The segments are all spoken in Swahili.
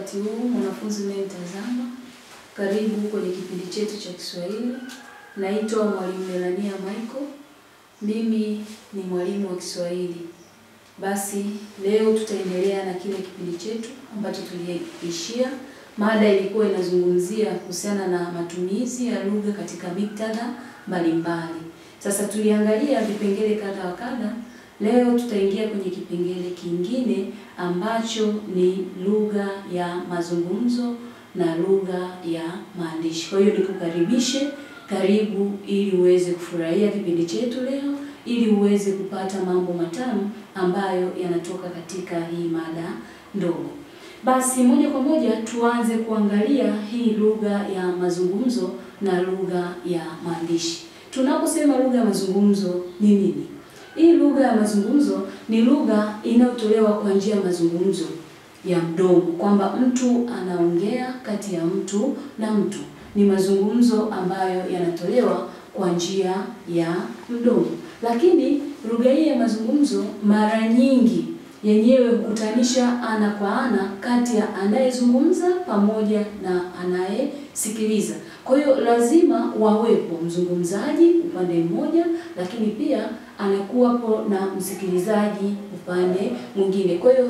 wakati huu mwanafunzi unayetazama, karibu kwenye kipindi chetu cha Kiswahili. Naitwa Mwalimu Melania Michael. Mimi ni mwalimu wa Kiswahili. Basi leo tutaendelea na kile kipindi chetu ambacho tuliishia. Mada ilikuwa inazungumzia kuhusiana na matumizi ya lugha katika muktadha mbalimbali. Sasa tuliangalia vipengele kadha wa kadha. Leo tutaingia kwenye kipengele kingine ambacho ni lugha ya mazungumzo na lugha ya maandishi. Kwa hiyo nikukaribishe, karibu ili uweze kufurahia kipindi chetu leo, ili uweze kupata mambo matamu ambayo yanatoka katika hii mada ndogo. Basi moja kwa moja tuanze kuangalia hii lugha ya mazungumzo na lugha ya maandishi. Tunaposema lugha ya mazungumzo ni nini? Hii lugha ya mazungumzo ni lugha inayotolewa kwa njia ya mazungumzo ya mdomo, kwamba mtu anaongea kati ya mtu na mtu. Ni mazungumzo ambayo yanatolewa kwa njia ya mdomo. Lakini lugha hii ya mazungumzo mara nyingi yenyewe hukutanisha ana kwa ana kati ya anayezungumza pamoja na anayesikiliza. Kwa hiyo lazima wawepo mzungumzaji upande mmoja, lakini pia anakuwapo na msikilizaji upande mwingine. Kwa hiyo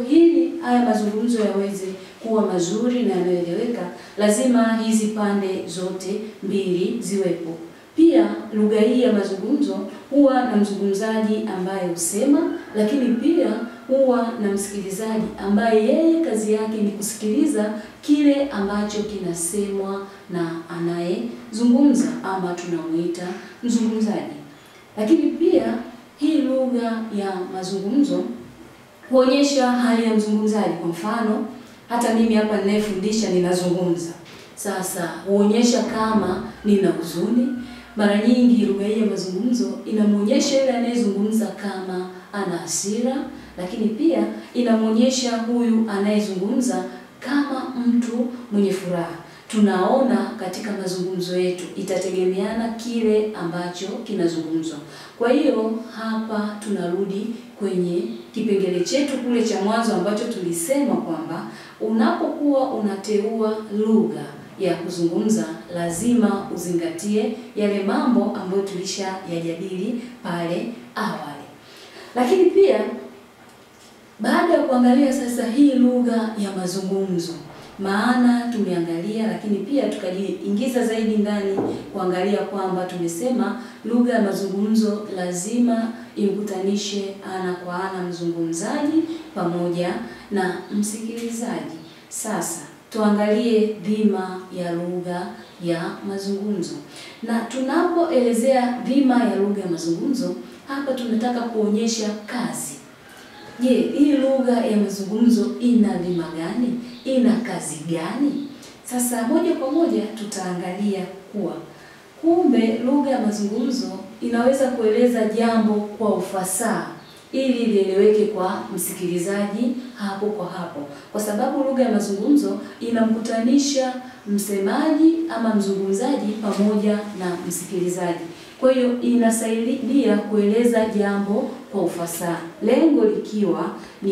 haya mazungumzo yaweze kuwa mazuri na yanayoeleweka, lazima hizi pande zote mbili ziwepo. Pia lugha hii ya mazungumzo huwa na mzungumzaji ambaye husema, lakini pia huwa na msikilizaji ambaye yeye kazi yake ni kusikiliza kile ambacho kinasemwa na anayezungumza, ama tunamuita mzungumzaji. Lakini pia hii lugha ya mazungumzo huonyesha hali ya mzungumzaji. Kwa mfano, hata mimi hapa ninayefundisha ninazungumza. Sasa huonyesha kama nina huzuni. Mara nyingi lugha hii ya mazungumzo inamuonyesha yule anayezungumza kama ana hasira, lakini pia inamuonyesha huyu anayezungumza kama mtu mwenye furaha. Tunaona katika mazungumzo yetu itategemeana kile ambacho kinazungumzwa. Kwa hiyo hapa tunarudi kwenye kipengele chetu kule cha mwanzo ambacho tulisema kwamba unapokuwa unateua lugha ya kuzungumza lazima uzingatie yale mambo ambayo tulishayajadili pale awali. Lakini pia baada ya kuangalia sasa hii lugha ya mazungumzo, maana tumeangalia, lakini pia tukajiingiza zaidi ndani kuangalia kwamba tumesema lugha ya mazungumzo lazima imkutanishe ana kwa ana mzungumzaji pamoja na msikilizaji. Sasa tuangalie dhima ya lugha ya mazungumzo. Na tunapoelezea dhima ya lugha ya mazungumzo, hapa tunataka kuonyesha kazi. Je, hii lugha ya mazungumzo ina dhima gani? Ina kazi gani? Sasa moja kwa moja tutaangalia kuwa kumbe lugha ya mazungumzo inaweza kueleza jambo kwa ufasaha ili lieleweke kwa msikilizaji hapo kwa hapo. Kwa sababu lugha ya mazungumzo inamkutanisha msemaji ama mzungumzaji pamoja na msikilizaji. Kwa hiyo inasaidia kueleza jambo kwa ufasaha. Lengo likiwa ni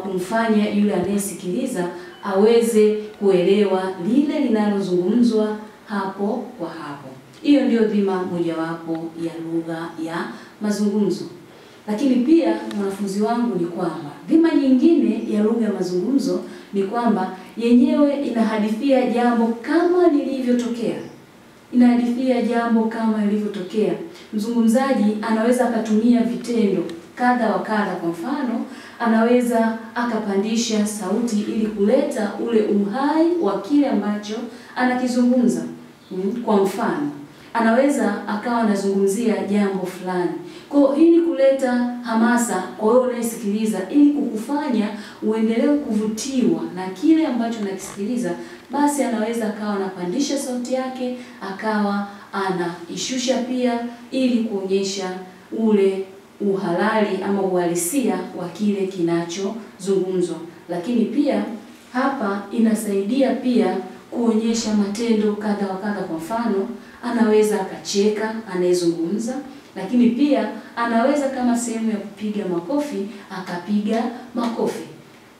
kumfanya yule anayesikiliza aweze kuelewa lile linalozungumzwa hapo kwa hapo. Hiyo ndio dhima mojawapo ya lugha ya mazungumzo. Lakini pia mwanafunzi wangu ni kwamba dhima nyingine ya lugha ya mazungumzo ni kwamba yenyewe inahadithia jambo kama lilivyotokea. Inahadithia jambo kama lilivyotokea. Mzungumzaji anaweza akatumia vitendo kadha wa kadha. Kwa mfano, anaweza akapandisha sauti ili kuleta ule uhai wa kile ambacho anakizungumza. Kwa mfano, anaweza akawa anazungumzia jambo fulani. Kwa ili kuleta hamasa kwa wewe unayesikiliza, ili kukufanya uendelee kuvutiwa na kile ambacho unakisikiliza, basi anaweza akawa anapandisha sauti yake, akawa anaishusha pia, ili kuonyesha ule uhalali ama uhalisia wa kile kinachozungumzwa. Lakini pia hapa inasaidia pia kuonyesha matendo kadha wa kadha. Kwa mfano, anaweza akacheka anayezungumza, lakini pia anaweza kama sehemu ya kupiga makofi akapiga makofi.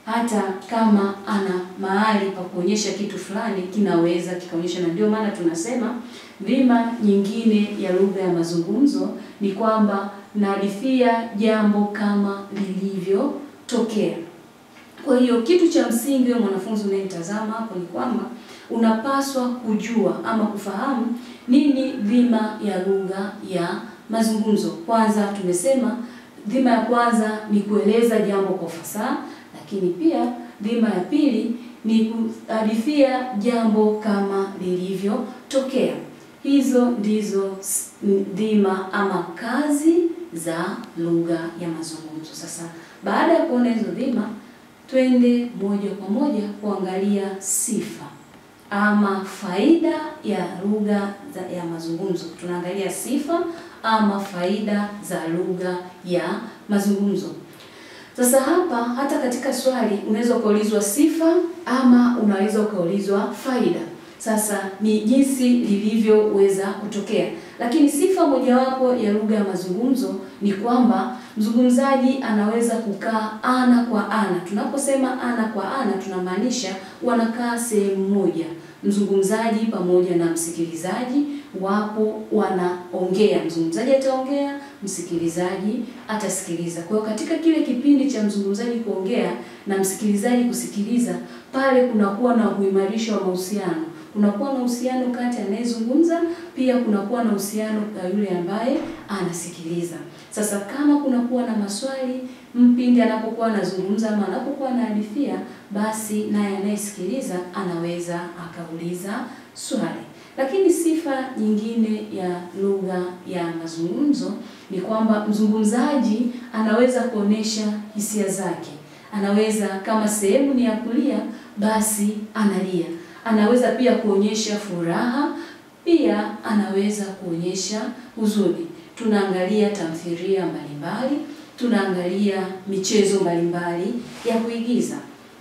hata kama ana mahali pa kuonyesha kitu fulani kinaweza kikaonyesha. Na ndio maana tunasema dhima nyingine ya lugha ya mazungumzo ni kwamba nahadithia jambo kama lilivyotokea. Kwa hiyo kitu cha msingi wewe mwanafunzi unayetazama hapo ni kwamba unapaswa kujua ama kufahamu nini dhima ya lugha ya mazungumzo. Kwanza tumesema dhima ya kwanza ni kueleza jambo kwa ufasaha, lakini pia dhima ya pili ni kuhadithia jambo kama lilivyotokea. Hizo ndizo dhima ama kazi za lugha ya mazungumzo. Sasa baada ya kuona hizo dhima, twende moja kwa moja kuangalia sifa ama faida ya lugha ya mazungumzo. Tunaangalia sifa ama faida za lugha ya mazungumzo. Sasa hapa hata katika swali unaweza kuulizwa sifa ama unaweza kuulizwa faida. Sasa ni jinsi lilivyoweza kutokea. Lakini sifa mojawapo ya lugha ya mazungumzo ni kwamba mzungumzaji anaweza kukaa ana kwa ana. Tunaposema ana kwa ana tunamaanisha wanakaa sehemu moja. Mzungumzaji pamoja na msikilizaji wapo wanaongea. Mzungumzaji ataongea, msikilizaji atasikiliza. Kwa hiyo katika kile kipindi cha mzungumzaji kuongea na msikilizaji kusikiliza, pale kunakuwa na uimarisho wa mahusiano. Kunakuwa na uhusiano kati anayezungumza, pia kunakuwa na uhusiano kwa yule ambaye anasikiliza. Sasa kama kunakuwa na maswali mpindi anapokuwa anazungumza ama anapokuwa anahadithia, basi naye anayesikiliza anaweza akauliza swali. Lakini sifa nyingine ya lugha ya mazungumzo ni kwamba mzungumzaji anaweza kuonesha hisia zake. Anaweza kama sehemu ni ya kulia, basi analia. Anaweza pia kuonyesha furaha, pia anaweza kuonyesha huzuni. Tunaangalia tamthilia mbalimbali, tunaangalia michezo mbalimbali ya kuigiza.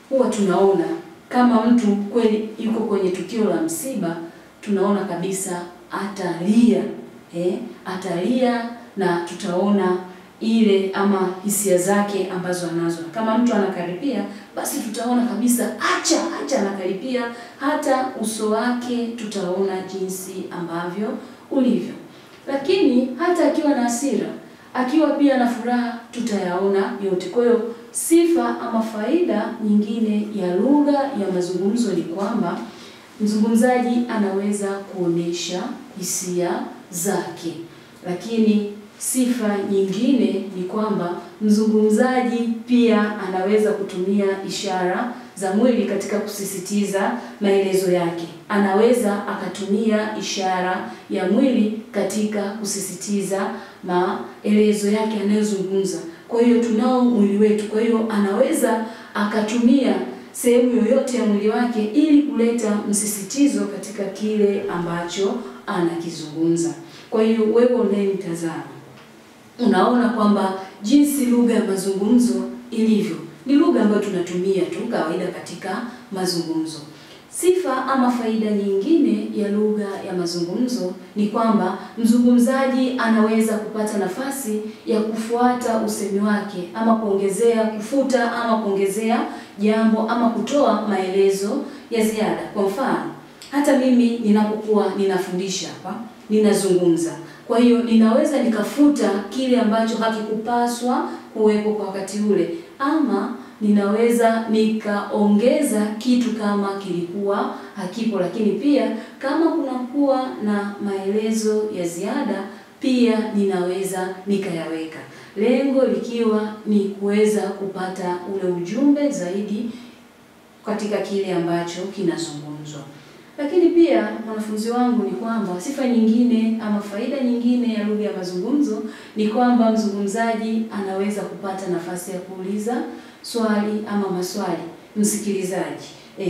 Huwa tunaona kama mtu kweli yuko kwenye tukio la msiba, tunaona kabisa atalia, atalia, na tutaona ile ama hisia zake ambazo anazo. Kama mtu anakaribia, basi tutaona kabisa acha anakaribia, hata uso wake tutaona jinsi ambavyo ulivyo. Lakini hata akiwa na hasira, akiwa pia na furaha, tutayaona yote. Kwa hiyo sifa ama faida nyingine ya lugha ya mazungumzo ni kwamba mzungumzaji anaweza kuonesha hisia zake. Lakini sifa nyingine ni kwamba mzungumzaji pia anaweza kutumia ishara za mwili katika kusisitiza maelezo yake. Anaweza akatumia ishara ya mwili katika kusisitiza maelezo yake anayozungumza. Kwa hiyo tunao mwili wetu. Kwa hiyo anaweza akatumia sehemu yoyote ya mwili wake ili kuleta msisitizo katika kile ambacho anakizungumza. Kwa hiyo wewe unayemtazama, unaona kwamba jinsi lugha ya mazungumzo ilivyo ni lugha ambayo tunatumia tu kawaida katika mazungumzo. Sifa ama faida nyingine ya lugha ya mazungumzo ni kwamba mzungumzaji anaweza kupata nafasi ya kufuata usemi wake ama kufuta ama kuongezea jambo ama kutoa maelezo ya ziada. Kwa mfano, hata mimi ninapokuwa ninafundisha hapa, ninazungumza. Kwa hiyo ninaweza nikafuta kile ambacho hakikupaswa kuwepo kwa wakati ule, ama ninaweza nikaongeza kitu kama kilikuwa hakipo. Lakini pia kama kunakuwa na maelezo ya ziada, pia ninaweza nikayaweka. Lengo likiwa ni kuweza kupata ule ujumbe zaidi katika kile ambacho kinazungumzwa. Lakini pia wanafunzi wangu ni kwamba sifa nyingine ama faida nyingine ya lugha ya mazungumzo ni kwamba mzungumzaji anaweza kupata nafasi ya kuuliza swali ama maswali.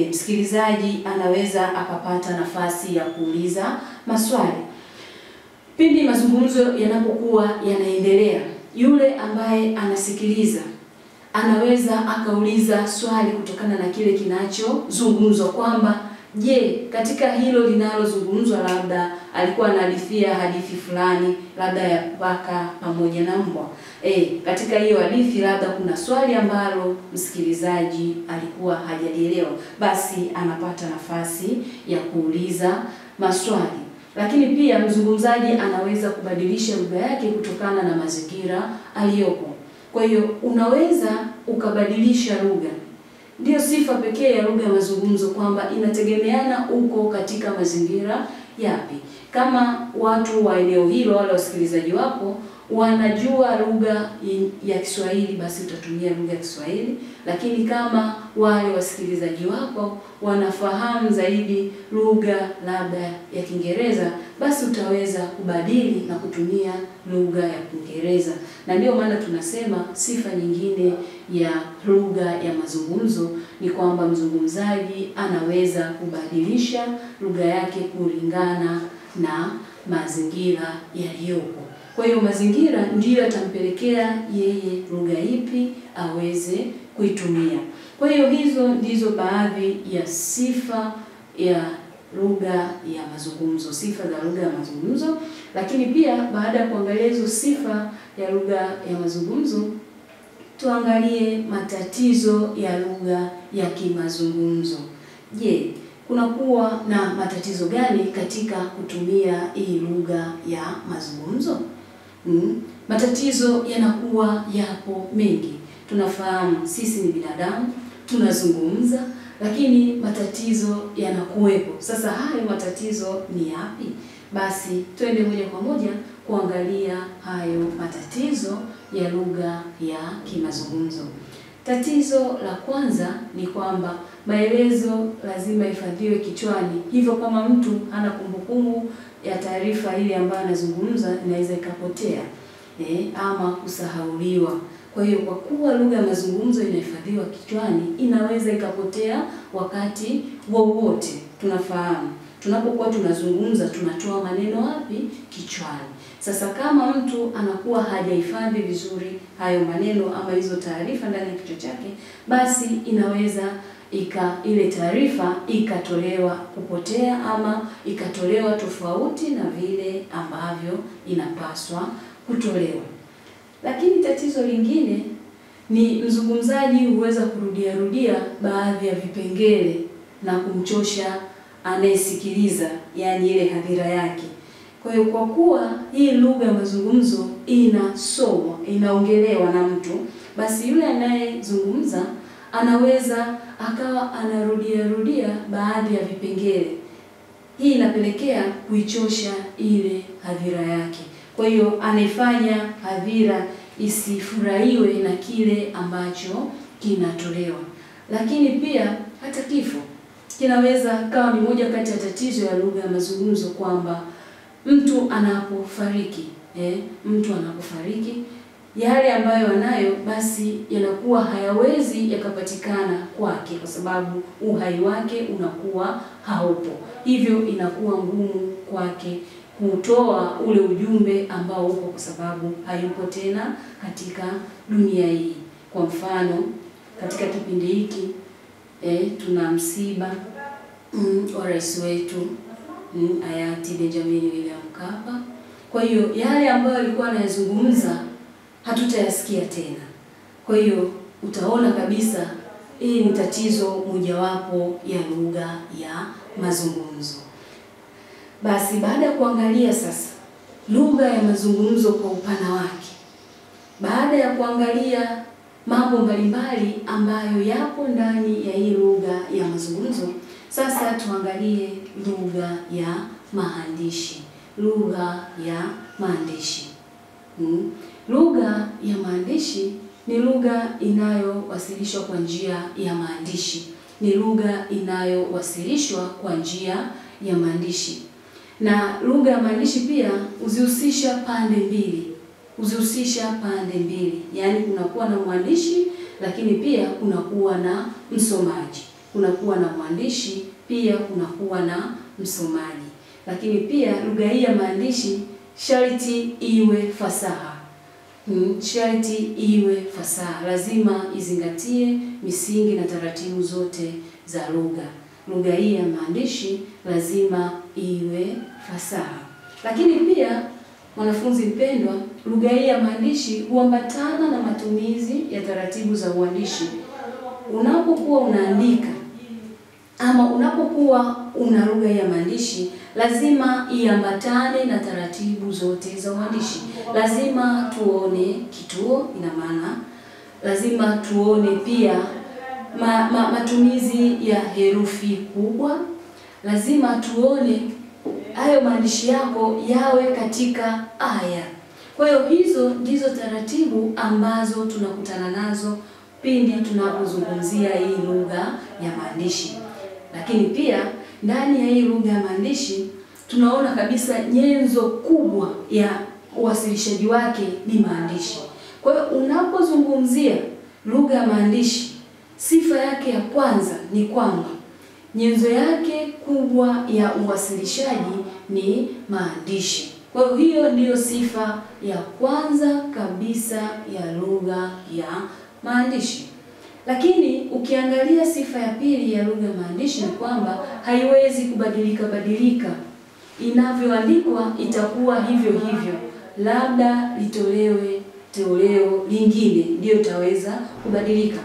Msikilizaji anaweza akapata nafasi ya kuuliza maswali. Pindi mazungumzo yanapokuwa yanaendelea, yule ambaye anasikiliza anaweza akauliza swali kutokana na kile kinachozungumzwa, kwamba Je, katika hilo linalozungumzwa labda alikuwa anahadithia hadithi fulani labda ya paka pamoja na mbwa. Katika hiyo hadithi labda kuna swali ambalo msikilizaji alikuwa hajalielewa, basi anapata nafasi ya kuuliza maswali. Lakini pia mzungumzaji anaweza kubadilisha lugha yake kutokana na mazingira aliyopo. Kwa hiyo unaweza ukabadilisha lugha. Ndio sifa pekee ya lugha ya mazungumzo, kwamba inategemeana uko katika mazingira yapi. Kama watu wa eneo hilo, wale wasikilizaji wako wanajua lugha ya Kiswahili, basi utatumia lugha ya Kiswahili. Lakini kama wale wasikilizaji wako wanafahamu zaidi lugha labda ya Kiingereza, basi utaweza kubadili na kutumia lugha ya Kiingereza. Na ndio maana tunasema sifa nyingine ya lugha ya mazungumzo ni kwamba mzungumzaji anaweza kubadilisha lugha yake kulingana na mazingira yaliyopo. Kwa hiyo mazingira ndiyo yatampelekea yeye lugha ipi aweze kuitumia. Kwa hiyo hizo ndizo baadhi ya sifa ya lugha ya mazungumzo, sifa za lugha ya mazungumzo. Lakini pia baada ya kuangalia hizo sifa ya lugha ya mazungumzo, tuangalie matatizo ya lugha ya kimazungumzo. Je, kunakuwa na matatizo gani katika kutumia hii lugha ya mazungumzo? Matatizo yanakuwa yapo mengi. Tunafahamu sisi ni binadamu, tunazungumza, lakini matatizo yanakuwepo. Sasa hayo matatizo ni yapi? Basi twende moja kwa moja kuangalia hayo matatizo ya lugha ya kimazungumzo. Tatizo la kwanza ni kwamba maelezo lazima hifadhiwe kichwani. Hivyo kama mtu hana kumbukumbu ya taarifa ile ambayo anazungumza, inaweza ikapotea ama kusahauliwa. Kwa hiyo kwa kuwa lugha ya mazungumzo inahifadhiwa kichwani, inaweza ikapotea wakati wowote. Tunafahamu tunapokuwa tunazungumza tunatoa maneno wapi? Kichwani. Sasa kama mtu anakuwa hajahifadhi vizuri hayo maneno ama hizo taarifa ndani ya kichwa chake, basi inaweza ile taarifa ikatolewa kupotea ama ikatolewa tofauti na vile ambavyo inapaswa kutolewa. Lakini tatizo lingine ni mzungumzaji huweza kurudia baadhi ya vipengele na kumchosha anayesikiliza, yani ile hadhira yake. Kwa hiyo kwa kuwa hii lugha ya mazungumzo inasomwa, inaongelewa na mtu, basi yule anayezungumza anaweza akawa anarudia baadhi ya vipengele. Hii inapelekea kuichosha ile hadhira yake. Kwa hiyo anaifanya hadhira isifurahiwe na kile ambacho kinatolewa. Lakini pia hata kifo kinaweza kawa ni moja kati ya tatizo ya lugha ya mazungumzo, kwamba mtu anapofariki, yale ambayo anayo basi yanakuwa hayawezi yakapatikana kwake, kwa sababu uhai wake unakuwa haupo. Hivyo inakuwa ngumu kwake kutoa ule ujumbe ambao upo, kwa sababu hayupo tena katika dunia hii. Kwa mfano, katika kipindi hiki tuna msiba wa rais wetu hayati Benjamin William Mkapa. Kwa hiyo yale ambayo alikuwa anayazungumza hatutayasikia tena. Kwa hiyo utaona kabisa hii ni tatizo mojawapo ya lugha ya mazungumzo. Basi baada ya kuangalia sasa lugha ya mazungumzo kwa upana wake, baada ya kuangalia mambo mbalimbali ambayo yapo ndani ya hii lugha ya mazungumzo, sasa tuangalie lugha ya maandishi. Lugha ya maandishi. Lugha ya maandishi ni lugha inayowasilishwa kwa njia ya maandishi. Ni lugha inayowasilishwa kwa njia ya maandishi. Na lugha ya maandishi pia huzihusisha pande mbili. Yaani kunakuwa na mwandishi, lakini pia kunakuwa na msomaji. Kunakuwa na mwandishi, pia kunakuwa na msomaji. Lakini pia lugha hii ya maandishi sharti iwe fasaha. Lazima izingatie misingi na taratibu zote za lugha. lugha hii ya maandishi lazima iwe fasaha. Lakini pia mwanafunzi mpendwa, lugha hii ya maandishi huambatana na matumizi ya taratibu za uandishi. Unapokuwa unaandika ama unapokuwa una lugha ya maandishi, lazima iambatane na taratibu zote za uandishi. Lazima tuone kituo, ina maana lazima tuone pia matumizi ya herufi kubwa. Lazima tuone hayo maandishi yako yawe katika aya. Kwa hiyo hizo ndizo taratibu ambazo tunakutana nazo pindi tunapozungumzia hii lugha ya maandishi. Lakini pia ndani ya hii lugha ya maandishi tunaona kabisa nyenzo kubwa ya uwasilishaji wake ni maandishi. Kwa hiyo unapozungumzia lugha ya maandishi, sifa yake ya kwanza ni kwamba nyenzo yake kubwa ya uwasilishaji ni maandishi. Kwa hiyo ndiyo sifa ya kwanza kabisa ya lugha ya maandishi. Lakini ukiangalia sifa ya pili ya lugha ya maandishi ni kwamba haiwezi kubadilika. Inavyoandikwa itakuwa hivyo hivyo. Labda litolewe toleo lingine ndio itaweza kubadilika.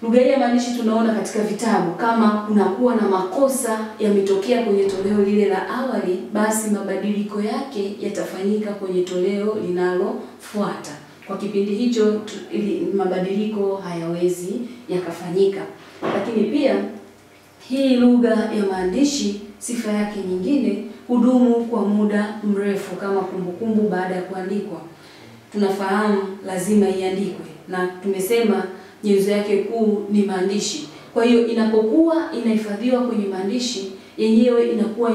Lugha hii ya maandishi tunaona katika vitabu, kama kunakuwa na makosa yametokea kwenye toleo lile la awali, basi mabadiliko yake yatafanyika kwenye toleo linalofuata. Kwa kipindi hicho mabadiliko hayawezi yakafanyika. Lakini pia hii lugha ya maandishi, sifa yake nyingine, hudumu kwa muda mrefu kama kumbukumbu baada ya kuandikwa. Tunafahamu lazima iandikwe na tumesema nyenzo yake kuu ni maandishi. Kwa hiyo inapokuwa inahifadhiwa kwenye maandishi, yenyewe inakuwa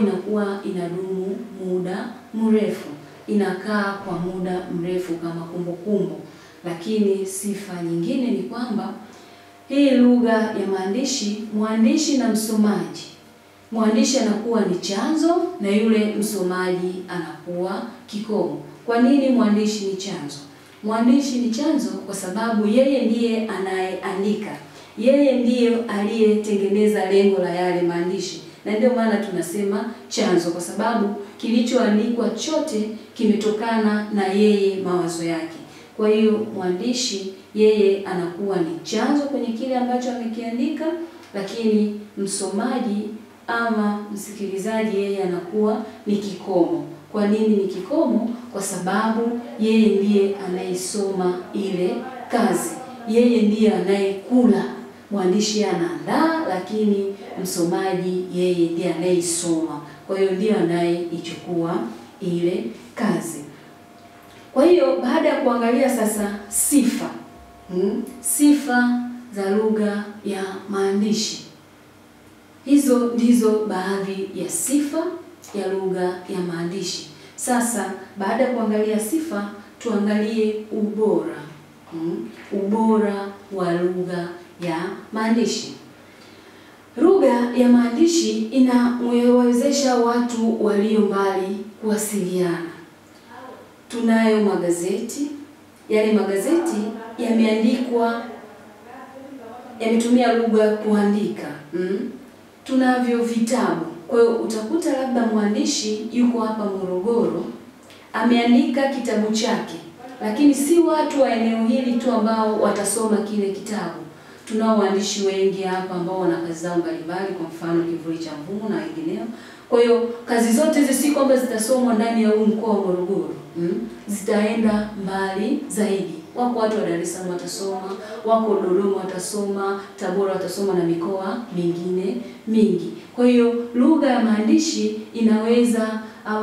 inadumu muda mrefu. Inakaa kwa muda mrefu kama kumbukumbu. Lakini sifa nyingine ni kwamba hii lugha ya maandishi, mwandishi na msomaji, mwandishi anakuwa ni chanzo na yule msomaji anakuwa kikomo. Kwa nini mwandishi ni chanzo? Mwandishi ni chanzo kwa sababu yeye ndiye anayeandika. Yeye ndiye aliyetengeneza lengo la yale maandishi. Na ndio maana tunasema chanzo, kwa sababu kilichoandikwa chote kimetokana na yeye, mawazo yake. Kwa hiyo mwandishi yeye anakuwa ni chanzo kwenye kile ambacho amekiandika, lakini msomaji ama msikilizaji yeye anakuwa ni kikomo. Kwa nini ni kikomo? Kwa sababu yeye ndiye anayesoma ile kazi. Yeye ndiye anayekula. Mwandishi anaandaa, lakini msomaji yeye ndiye anayesoma. Kwa hiyo ndiye anayeichukua ile kazi. Kwa hiyo baada ya kuangalia sasa sifa za lugha ya maandishi, hizo ndizo baadhi ya sifa ya lugha ya maandishi. Sasa baada ya kuangalia sifa, tuangalie ubora. Ubora wa lugha ya maandishi. Lugha ya maandishi inawezesha watu walio mbali kuwasiliana. Tunayo magazeti. Yale magazeti yameandikwa, yametumia lugha kuandika. Tunavyo vitabu. Kwa hiyo utakuta labda mwandishi yuko hapa Morogoro, ameandika kitabu chake, lakini si watu wa eneo hili tu ambao watasoma kile kitabu. Tunao waandishi wengi hapa ambao wana kazi zao mbalimbali, kwa mfano Kivuli cha Mvumo na wengineo. Kwa hiyo kazi zote hizi si kwamba zitasomwa ndani ya huu mkoa wa Morogoro. Zitaenda mbali zaidi. Wako watu wa Dar es Salaam watasoma, wako Dodoma watasoma, Tabora watasoma na mikoa mingine mingi. Kwa hiyo lugha ya maandishi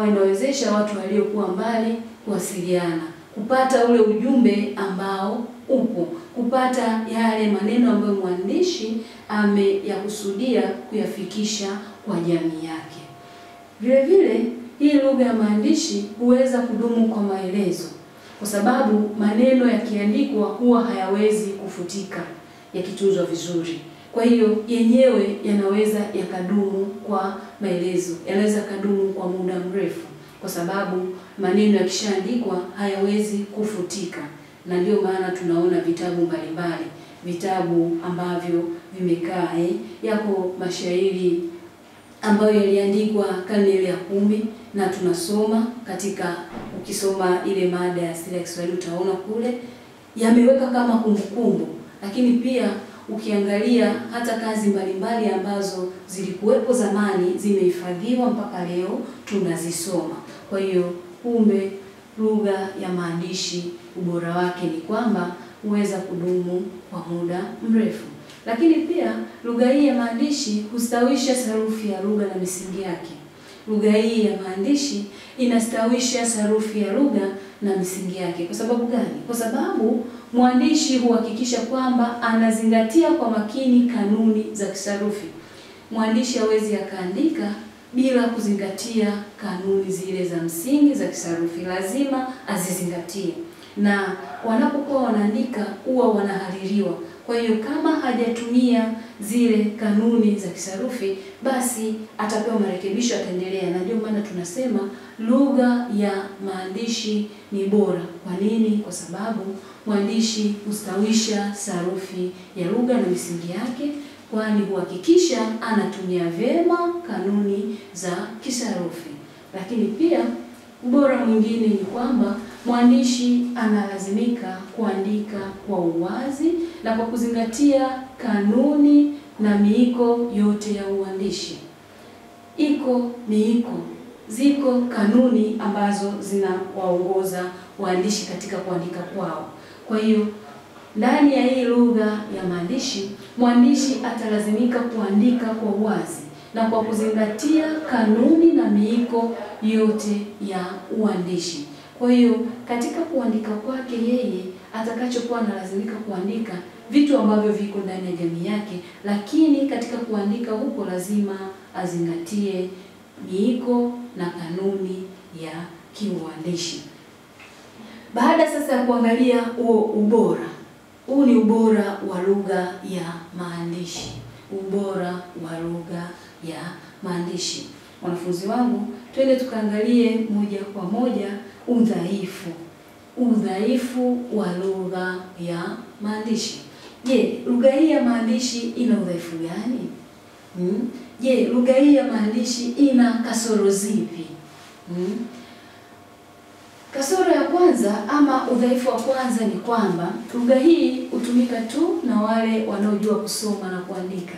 inawezesha watu waliokuwa mbali kuwasiliana, kupata ule ujumbe ambao upo, kupata yale maneno ambayo mwandishi ameyakusudia kuyafikisha kwa jamii yake. Vile vile hii lugha ya maandishi huweza kudumu kwa maelezo, kwa sababu maneno yakiandikwa huwa hayawezi kufutika yakitunzwa vizuri. Kwa hiyo yenyewe yanaweza yakadumu kwa maelezo, yanaweza kadumu kwa muda mrefu, kwa sababu maneno yakishaandikwa hayawezi kufutika. Na ndio maana tunaona vitabu mbalimbali, vitabu ambavyo vimekaa. Yako mashairi ambayo yaliandikwa karne ile ya 10 na tunasoma katika, ukisoma ile mada ya asili ya Kiswahili utaona kule yameweka kama kumbukumbu. Lakini pia ukiangalia hata kazi mbalimbali ambazo zilikuwepo zamani zimehifadhiwa mpaka leo tunazisoma. Kwa hiyo kumbe lugha ya maandishi ubora wake ni kwamba huweza kudumu kwa muda mrefu. Lakini pia lugha hii ya maandishi hustawisha sarufi ya lugha na misingi yake. Lugha hii ya maandishi inastawisha sarufi ya lugha na misingi yake. Kwa sababu gani? Kwa sababu mwandishi huhakikisha kwamba anazingatia kwa makini kanuni za kisarufi. Mwandishi hawezi akaandika bila kuzingatia kanuni zile za msingi za kisarufi, lazima azizingatie. Na wanapokuwa wanaandika huwa wanahaririwa. Kwa hiyo kama hajatumia zile kanuni za kisarufi, basi atapewa marekebisho, ataendelea. Na ndio maana tunasema lugha ya maandishi ni bora. Kwa nini? Kwa sababu mwandishi hustawisha sarufi ya lugha na misingi yake, kwani huhakikisha anatumia vyema kanuni za kisarufi. Lakini pia ubora mwingine ni kwamba mwandishi analazimika kuandika kwa uwazi na kwa kuzingatia kanuni na miiko yote ya uandishi. Ziko kanuni ambazo zinawaongoza waandishi katika kuandika kwao. Kwa hiyo ndani ya hii lugha ya maandishi, mwandishi atalazimika kuandika kwa uwazi na kwa kuzingatia kanuni na miiko yote ya uandishi. Kwa hiyo katika kuandika kwake yeye atakachokuwa analazimika kuandika vitu ambavyo viko ndani ya jamii yake, lakini katika kuandika huko lazima azingatie miiko na kanuni ya kiuandishi. Baada sasa ya kuangalia ubora, huu ni ubora wa lugha ya maandishi. Ubora wa lugha ya maandishi. Wanafunzi wangu, twende tukaangalie moja kwa moja udhaifu wa lugha ya maandishi. Je, lugha hii ya maandishi ina udhaifu gani? Je, lugha hii ya maandishi ina kasoro zipi? Kasoro ya kwanza ama udhaifu wa kwanza ni kwamba lugha hii hutumika tu na wale wanaojua kusoma na kuandika.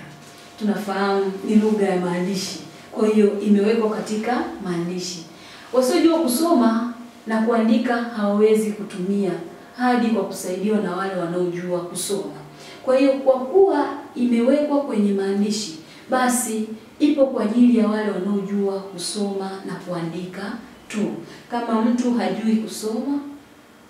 Tunafahamu ni lugha ya maandishi, kwa hiyo imewekwa katika maandishi. Wasiojua kusoma na kuandika hawawezi kutumia, hadi kwa kusaidiwa na wale wanaojua kusoma. Kwa hiyo kwa kuwa imewekwa kwenye maandishi, basi ipo kwa ajili ya wale wanaojua kusoma na kuandika tu. Kama mtu hajui kusoma,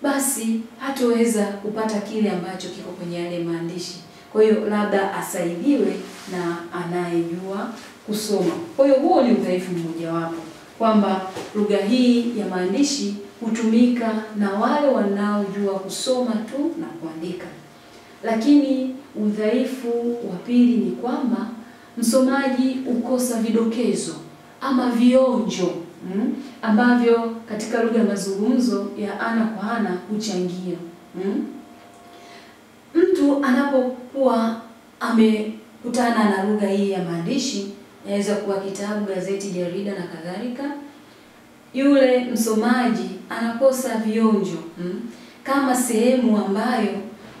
basi hataweza kupata kile ambacho kiko kwenye yale maandishi. Kwa hiyo labda asaidiwe na anayejua kusoma. Kwa hiyo huo ni udhaifu mmoja wapo, kwamba lugha hii ya maandishi hutumika na wale wanaojua kusoma tu na kuandika. Lakini udhaifu wa pili ni kwamba msomaji ukosa vidokezo ama vionjo ambavyo katika lugha ya mazungumzo ya ana kwa ana huchangia. Mtu anapokuwa amekutana na lugha hii ya maandishi, inaweza kuwa kitabu, gazeti, jarida na kadhalika, yule msomaji anakosa vionjo kama sehemu ambayo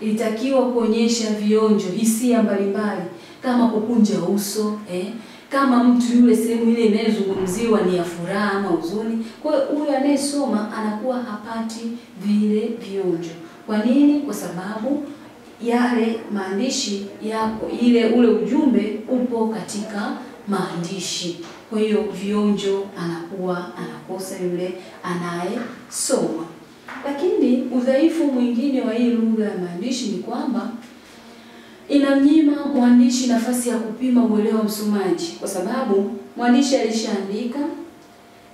ilitakiwa kuonyesha vionjo, hisia mbalimbali kama kukunja uso, kama mtu yule sehemu ile inayozungumziwa ni ya furaha ama huzuni. Kwa hiyo huyu anayesoma anakuwa hapati vile vionjo. Kwa nini? Kwa sababu yale maandishi yako, ule ujumbe upo katika maandishi. Kwa hiyo vionjo anakuwa anakosa yule anayesoma. Lakini udhaifu mwingine wa hii lugha ya maandishi ni kwamba inamnyima mwandishi nafasi ya kupima uelewa wa msomaji, kwa sababu mwandishi alishaandika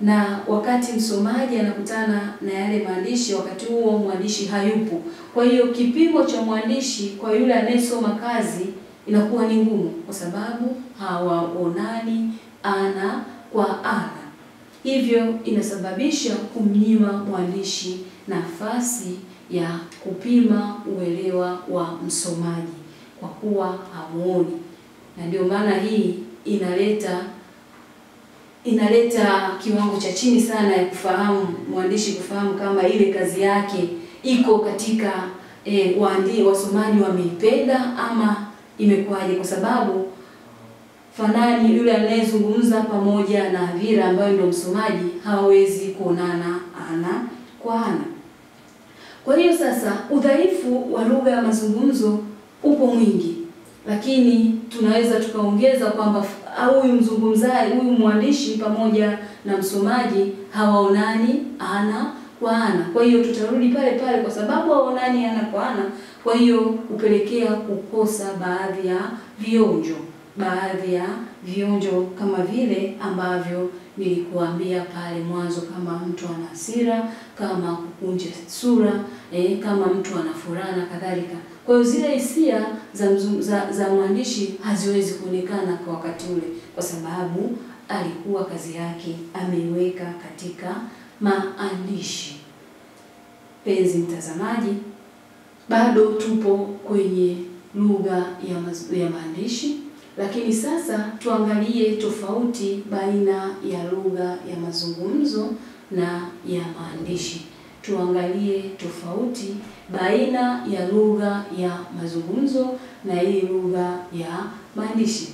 na wakati msomaji anakutana na yale maandishi, wakati huo mwandishi hayupo. Kwa hiyo kipimo cha mwandishi kwa yule anayesoma kazi inakuwa ni ngumu, kwa sababu hawaonani ana kwa ana. Hivyo inasababisha kumnyima mwandishi nafasi ya kupima uelewa wa msomaji, kwa kuwa hamuoni. na ndio maana hii inaleta kiwango cha chini sana ya kufahamu, mwandishi kufahamu kama ile kazi yake iko katika wasomaji wameipenda ama imekuwaje, kwa sababu fanani yule anayezungumza pamoja na hadhira ambayo ndio msomaji hawawezi kuonana ana kwa ana. Kwa hiyo sasa udhaifu wa lugha ya mazungumzo upo mwingi, lakini tunaweza tukaongeza kwamba huyu mzungumzaji, huyu mwandishi pamoja na msomaji hawaonani ana kwa ana. Kwa hiyo tutarudi pale pale, kwa sababu hawaonani ana kwa ana, kwa hiyo upelekea kukosa baadhi ya vionjo kama vile ambavyo nilikuambia pale mwanzo, kama mtu ana hasira, kama kukunja sura, kama mtu ana furaha na kadhalika. Kwa hiyo zile hisia za mwandishi haziwezi kuonekana kwa wakati ule, kwa sababu alikuwa kazi yake ameiweka katika maandishi. Penzi mtazamaji, bado tupo kwenye lugha ya maandishi, lakini sasa tuangalie tofauti baina ya lugha ya mazungumzo na ya maandishi. Tuangalie tofauti baina ya lugha ya mazungumzo na hii lugha ya maandishi.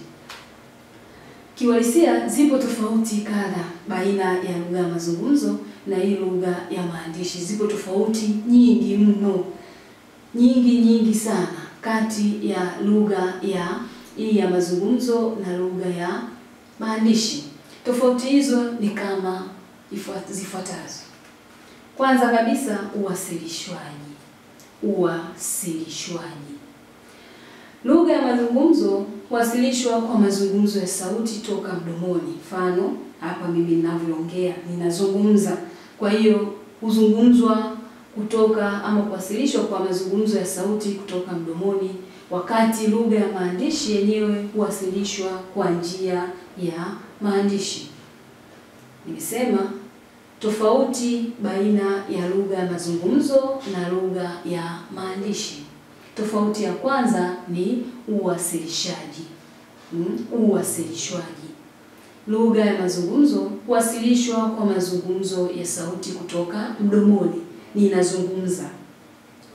Kiuhalisia zipo tofauti kadha baina ya lugha ya mazungumzo na hii lugha ya maandishi. Zipo tofauti nyingi mno, nyingi sana kati ya lugha ya mazungumzo na lugha ya maandishi. Tofauti hizo ni kama zifuatazo. Kwanza kabisa, uwasilishwaji. Lugha ya mazungumzo huwasilishwa kwa mazungumzo ya sauti toka mdomoni. Mfano, hapa mimi ninavyoongea, ninazungumza. Kwa hiyo huzungumzwa kutoka ama kuwasilishwa kwa mazungumzo ya sauti kutoka mdomoni, wakati lugha ya maandishi yenyewe huwasilishwa kwa njia ya maandishi. Nimesema tofauti baina ya lugha ya mazungumzo na lugha ya maandishi. Tofauti ya kwanza ni uwasilishaji. Uwasilishwaji. Lugha ya mazungumzo huwasilishwa kwa mazungumzo ya sauti kutoka mdomoni. Ninazungumza,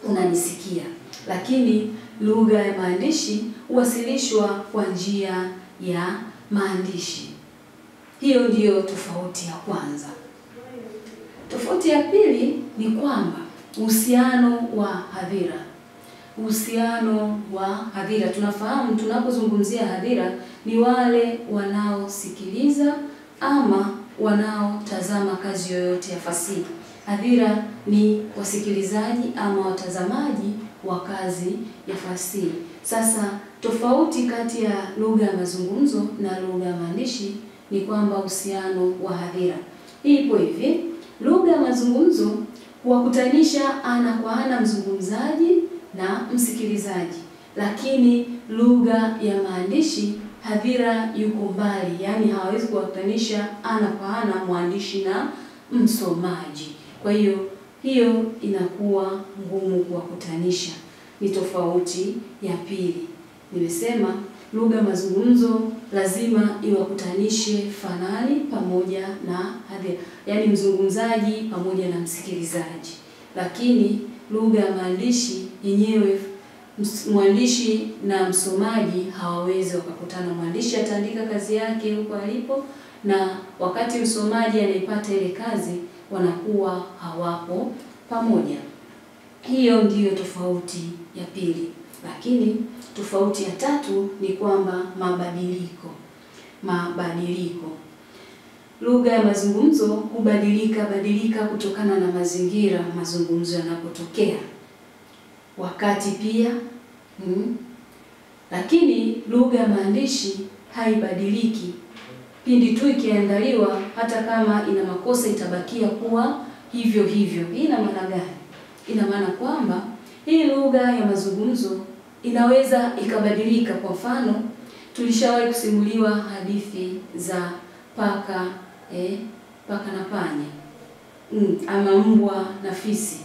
unanisikia. Lakini lugha ya maandishi huwasilishwa kwa njia ya maandishi. Hiyo ndiyo tofauti ya kwanza. Tofauti ya pili ni kwamba uhusiano wa hadhira. Uhusiano wa hadhira. Tunafahamu tunapozungumzia hadhira ni wale wanaosikiliza ama wanaotazama kazi yoyote ya fasihi. Hadhira ni wasikilizaji ama watazamaji wa kazi ya fasihi. Sasa tofauti kati ya lugha ya mazungumzo na lugha ya maandishi ni kwamba uhusiano wa hadhira. Hii ipo hivi: lugha ya mazungumzo huwakutanisha ana kwa ana mzungumzaji na msikilizaji, lakini lugha ya maandishi hadhira yuko mbali, yani hawezi kuwakutanisha ana kwa ana mwandishi na msomaji. Kwa hiyo inakuwa ngumu kuwakutanisha. Ni tofauti ya pili. Nimesema lugha ya mazungumzo lazima iwakutanishe fanani pamoja na hadhira, yani mzungumzaji pamoja na msikilizaji. Lakini lugha ya maandishi yenyewe mwandishi na msomaji hawawezi wakakutana. Mwandishi ataandika kazi yake huko alipo, na wakati msomaji anaipata ile kazi wanakuwa hawapo pamoja. Hiyo ndiyo tofauti ya pili. Lakini tofauti ya tatu ni kwamba mabadiliko. Lugha ya mazungumzo hubadilika kutokana na mazingira mazungumzo yanapotokea. Wakati pia lakini lugha ya maandishi haibadiliki. Pindi tu ikiandaliwa, hata kama ina makosa itabakia kuwa hivyo hivyo. Hii ina maana gani? Ina maana kwamba hii lugha ya mazungumzo inaweza ikabadilika. Kwa mfano, tulishawahi kusimuliwa hadithi za paka na panya, ama mbwa na fisi.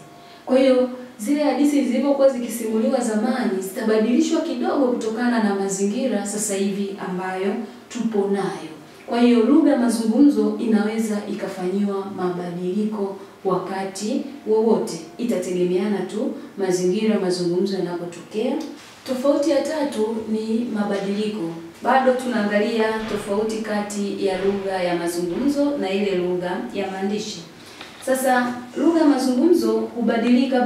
Kwa hiyo zile hadithi zilizokuwa zikisimuliwa zamani zitabadilishwa kidogo kutokana na mazingira sasa hivi ambayo tupo nayo. Kwa hiyo lugha ya mazungumzo inaweza ikafanyiwa mabadiliko wakati wowote. Itategemeana tu mazingira mazungumzo yanapotokea. Tofauti ya tatu ni mabadiliko. Bado tunaangalia tofauti kati ya lugha ya mazungumzo na ile lugha ya maandishi. Sasa lugha ya mazungumzo hubadilika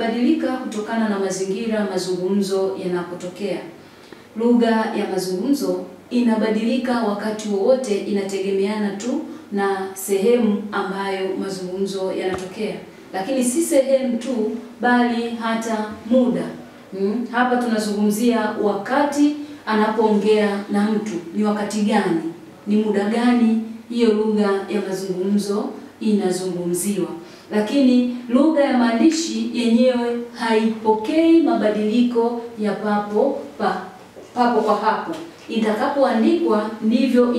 kutokana na mazingira mazungumzo yanapotokea. Lugha ya mazungumzo inabadilika wakati wowote, inategemeana tu na sehemu ambayo mazungumzo yanatokea. Lakini si sehemu tu, bali hata muda. Hapa tunazungumzia wakati anapoongea na mtu. Ni wakati gani? Ni muda gani hiyo lugha ya mazungumzo inazungumziwa. Lakini lugha ya maandishi yenyewe haipokei mabadiliko ya papo kwa hapo. Itakapoandikwa ndivyo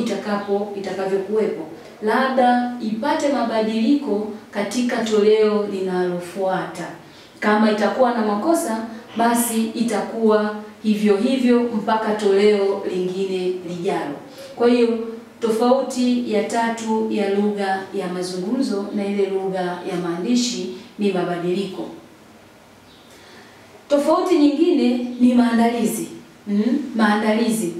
itakavyokuwepo. Labda ipate mabadiliko katika toleo linalofuata. Kama itakuwa na makosa, basi itakuwa hivyo hivyo mpaka toleo lingine lijalo. Kwa hiyo tofauti ya tatu ya lugha ya mazungumzo na ile lugha ya maandishi ni mabadiliko. Tofauti nyingine ni maandalizi. Maandalizi.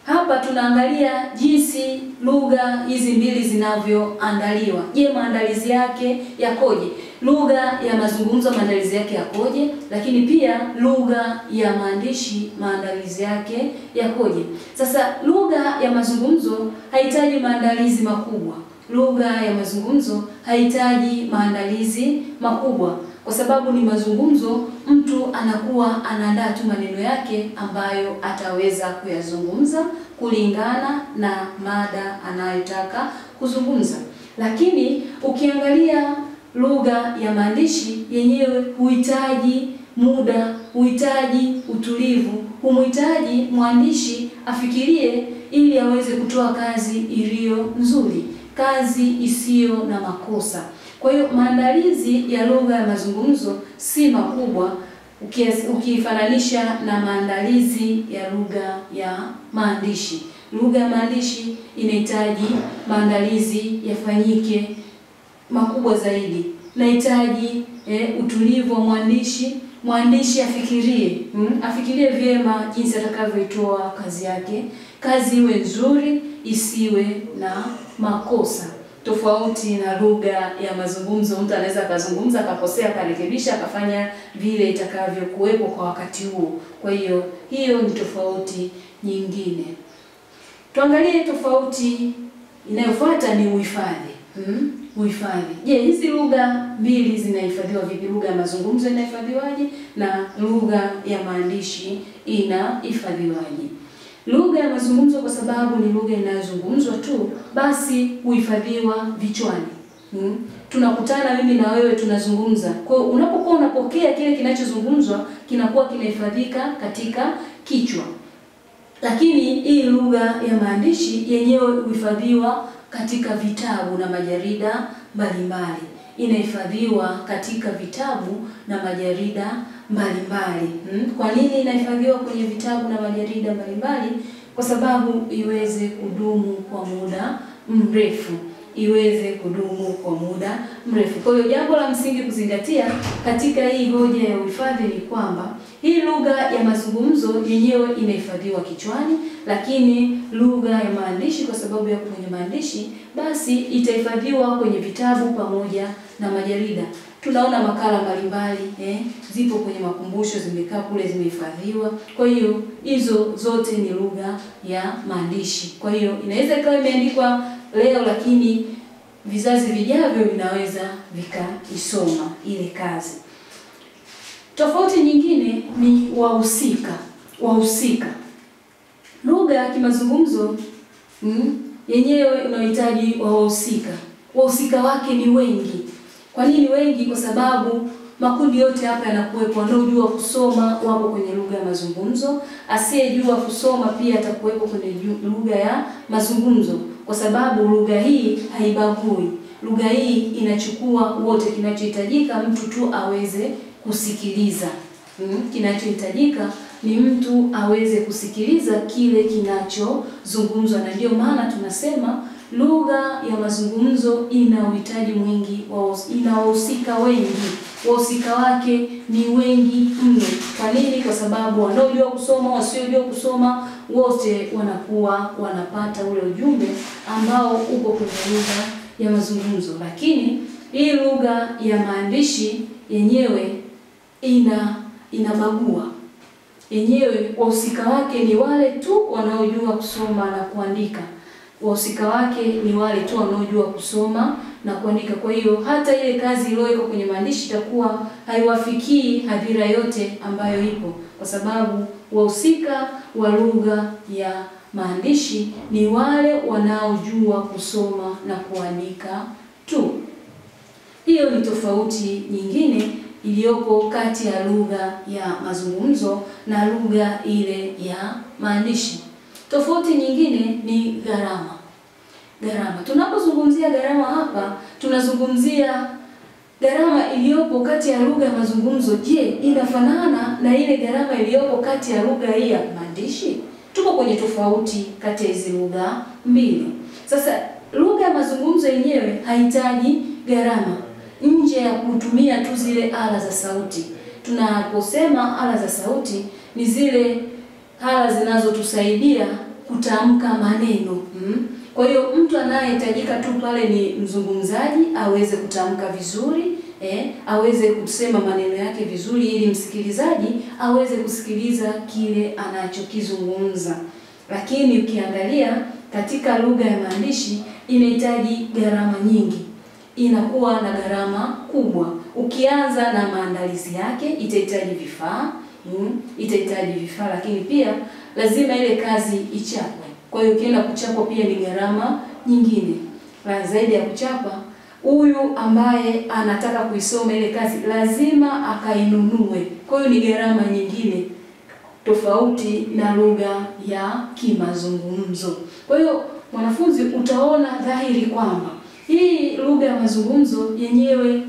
Hapa tunaangalia jinsi lugha hizi mbili zinavyoandaliwa. Je, maandalizi yake yakoje? Lugha ya mazungumzo maandalizi yake yakoje? Lakini pia lugha ya maandishi maandalizi yake yakoje? Sasa lugha ya mazungumzo haihitaji maandalizi makubwa. Lugha ya mazungumzo haihitaji maandalizi makubwa. Kwa sababu ni mazungumzo, mtu anakuwa anaandaa tu maneno yake ambayo ataweza kuyazungumza kulingana na mada anayotaka kuzungumza. Lakini ukiangalia lugha ya maandishi yenyewe huhitaji muda, huhitaji utulivu, humhitaji mwandishi afikirie ili aweze kutoa kazi iliyo nzuri, kazi isiyo na makosa. Kwa hiyo maandalizi ya lugha ya mazungumzo si makubwa ukifananisha na maandalizi ya lugha ya maandishi. Lugha ya maandishi inahitaji maandalizi yafanyike makubwa zaidi. Inahitaji utulivu wa mwandishi afikirie vyema jinsi atakavyoitoa kazi yake. Kazi iwe nzuri, isiwe na makosa. Tofauti na lugha ya mazungumzo, mtu anaweza akazungumza akakosea, akarekebisha, akafanya vile itakavyokuwepo kwa wakati huo. Kwa hiyo ni tofauti nyingine. Tuangalie tofauti inayofuata ni uhifadhi. Uhifadhi. Je, hizi lugha mbili zinahifadhiwa vipi? Lugha ya mazungumzo inahifadhiwaje na lugha ya maandishi inahifadhiwaje? Lugha ya mazungumzo kwa sababu ni lugha inayozungumzwa tu, basi huhifadhiwa vichwani. Tunakutana mimi na wewe tunazungumza. Kwa hiyo unapokuwa unapokea kile kinachozungumzwa kinakuwa kinahifadhika katika kichwa. Lakini hii lugha ya maandishi yenyewe huhifadhiwa katika vitabu na majarida mbalimbali. Inahifadhiwa katika vitabu na majarida mbalimbali. Kwa nini inahifadhiwa kwenye vitabu na majarida mbalimbali? Kwa sababu iweze kudumu kwa muda mrefu. Kwa hiyo jambo la msingi kuzingatia katika hii hoja ya uhifadhi ni kwamba hii lugha ya mazungumzo yenyewe inahifadhiwa kichwani, lakini lugha ya maandishi kwa sababu yako kwenye maandishi, basi itahifadhiwa kwenye vitabu pamoja na majarida. Tunaona makala mbalimbali zipo kwenye makumbusho, zimekaa kule, zimehifadhiwa. Kwa hiyo hizo zote ni lugha ya maandishi. Kwa hiyo inaweza ikawa imeandikwa leo, lakini vizazi vijavyo vinaweza vikaisoma ile kazi. Tofauti nyingine ni wahusika. Lugha ya kimazungumzo yenyewe inahitaji wahusika. Wahusika wake ni wengi. Kwa nini wengi? Kwa sababu makundi yote hapa yanakuwepo. Wanaojua kusoma wapo kwenye lugha ya mazungumzo, asiyejua kusoma pia atakuwepo kwenye lugha ya mazungumzo, kwa sababu lugha hii haibagui. Lugha hii inachukua wote, kinachohitajika mtu tu aweze kusikiliza. Kinachohitajika ni mtu aweze kusikiliza kile kinachozungumzwa, na ndio maana tunasema lugha ya mazungumzo ina uhitaji mwingi, ina wahusika wengi. Wahusika wake ni wengi mno. Kwa nini? Kwa sababu wanaojua kusoma, wasiojua kusoma, wote wanakuwa wanapata ule ujumbe ambao uko kwenye lugha ya mazungumzo. Lakini hii lugha ya maandishi yenyewe inabagua. Yenyewe wahusika wake ni wale tu wanaojua kusoma na kuandika. Wahusika wake ni wale tu wanaojua kusoma na kuandika. Kwa hiyo hata ile kazi iliyowekwa kwenye maandishi itakuwa haiwafikii hadhira yote ambayo ipo, kwa sababu wahusika wa lugha ya maandishi ni wale wanaojua kusoma na kuandika tu. Hiyo ni tofauti nyingine iliyopo kati ya lugha ya mazungumzo na lugha ile ya maandishi. Tofauti nyingine ni gharama. Gharama. Tunapozungumzia gharama hapa, tunazungumzia gharama iliyopo kati ya lugha ya mazungumzo. Je, inafanana na ile gharama iliyopo kati ya lugha hii ya maandishi? Tuko kwenye tofauti kati ya hizi lugha mbili. Sasa lugha ya mazungumzo yenyewe haihitaji gharama nje ya kutumia tu zile ala za sauti. Tunaposema ala za sauti ni zile ala zinazotusaidia kutamka maneno. Kwa hiyo mtu anayehitajika tu pale ni mzungumzaji aweze kutamka vizuri, aweze kusema maneno yake vizuri ili msikilizaji aweze kusikiliza kile anachokizungumza. Lakini ukiangalia katika lugha ya maandishi inahitaji gharama nyingi. Inakuwa na gharama kubwa. Ukianza na maandalizi yake itahitaji vifaa, lakini pia lazima ile kazi ichapwe. Kwa hiyo ukienda kuchapwa pia ni gharama nyingine. Na zaidi ya kuchapa, huyu ambaye anataka kuisoma ile kazi lazima akainunue. Kwa hiyo ni gharama nyingine tofauti na lugha ya kimazungumzo. Kwa hiyo mwanafunzi, utaona dhahiri kwamba hii lugha ya mazungumzo yenyewe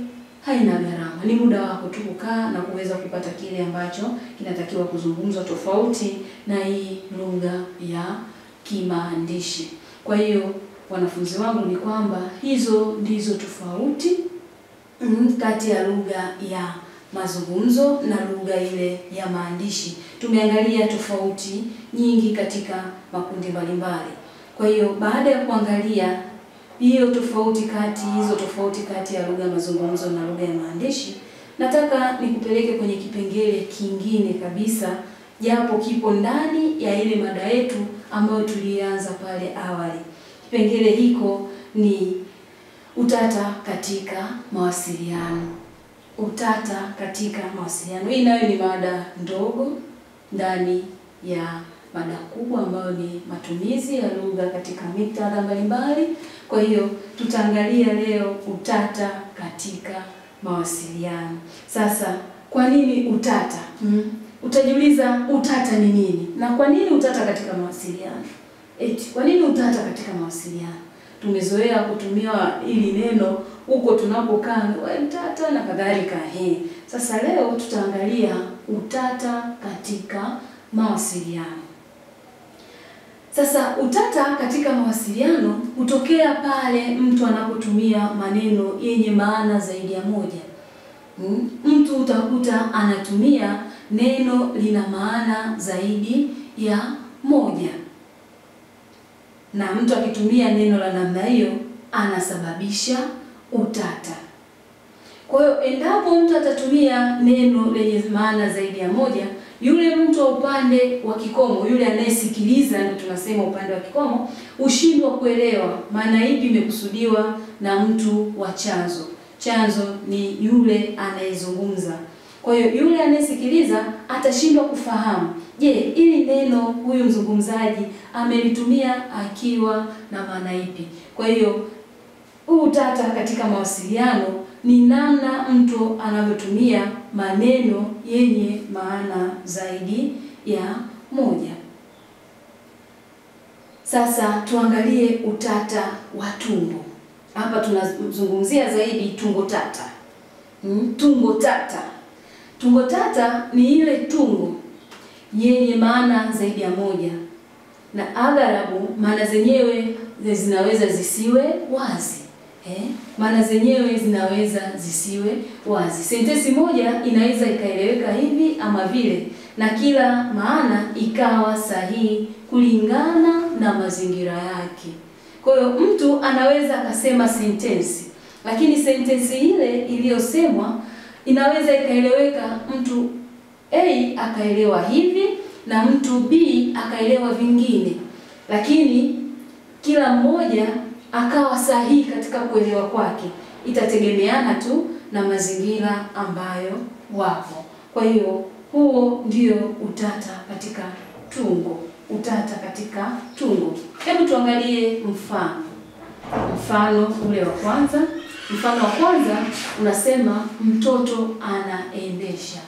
haina gharama. Ni muda wako tu kukaa na kuweza kupata kile ambacho kinatakiwa kuzungumzwa, tofauti na hii lugha ya kimaandishi. Kwa hiyo wanafunzi wangu, ni kwamba hizo ndizo tofauti kati ya lugha ya mazungumzo na lugha ile ya maandishi. Tumeangalia tofauti nyingi katika makundi mbalimbali. Kwa hiyo baada ya kuangalia hizo tofauti kati ya lugha ya mazungumzo na lugha ya maandishi, nataka nikupeleke kwenye kipengele kingine kabisa, japo kipo ndani ya ile mada yetu ambayo tulianza pale awali. Kipengele hiko ni utata katika mawasiliano. Utata katika mawasiliano. Hii nayo ni mada ndogo ndani ya mada kubwa ambayo ni matumizi ya lugha katika muktadha mbalimbali. Kwa hiyo tutaangalia leo utata katika mawasiliano. Sasa kwa nini utata? Utajiuliza utata ni nini? Na kwa nini utata katika mawasiliano? Kwa nini utata katika mawasiliano? Tumezoea kutumia hili neno huko tunapokaa, utata na kadhalika. Sasa leo tutaangalia utata katika mawasiliano. Sasa utata katika mawasiliano hutokea pale mtu anapotumia maneno yenye maana zaidi ya moja. Mtu utakuta anatumia neno lina maana zaidi ya moja. Na mtu akitumia neno la namna hiyo anasababisha utata. Kwa hiyo endapo mtu atatumia neno lenye maana zaidi ya moja, yule mtu wa upande wa kikomo, yule anayesikiliza, ndio tunasema upande wa kikomo, ushindwa kuelewa maana ipi imekusudiwa na mtu wa chanzo. Chanzo ni yule anayezungumza. Kwa hiyo yule anayesikiliza atashindwa kufahamu, je, ili neno huyu mzungumzaji amelitumia akiwa na maana ipi. Kwa hiyo utata katika mawasiliano ni namna mtu anavyotumia maneno yenye maana zaidi ya moja. Sasa tuangalie utata wa tungo. Hapa tunazungumzia zaidi tungo tata. Tungo tata. Tungo tata ni ile tungo yenye maana zaidi ya moja, na aghalabu maana zenyewe zinaweza zisiwe wazi. Maana zenyewe zinaweza zisiwe wazi. Sentensi moja inaweza ikaeleweka hivi ama vile, na kila maana ikawa sahihi kulingana na mazingira yake. Kwa hiyo mtu anaweza akasema sentensi, lakini sentensi ile iliyosemwa inaweza ikaeleweka mtu A akaelewa hivi na mtu B akaelewa vingine, lakini kila mmoja akawa sahihi katika kuelewa kwake. Itategemeana tu na mazingira ambayo wapo. Kwa hiyo huo ndio utata katika tungo. Utata katika tungo. Hebu tuangalie mfano. Mfano ule wa kwanza. Mfano wa kwanza unasema mtoto anaendesha.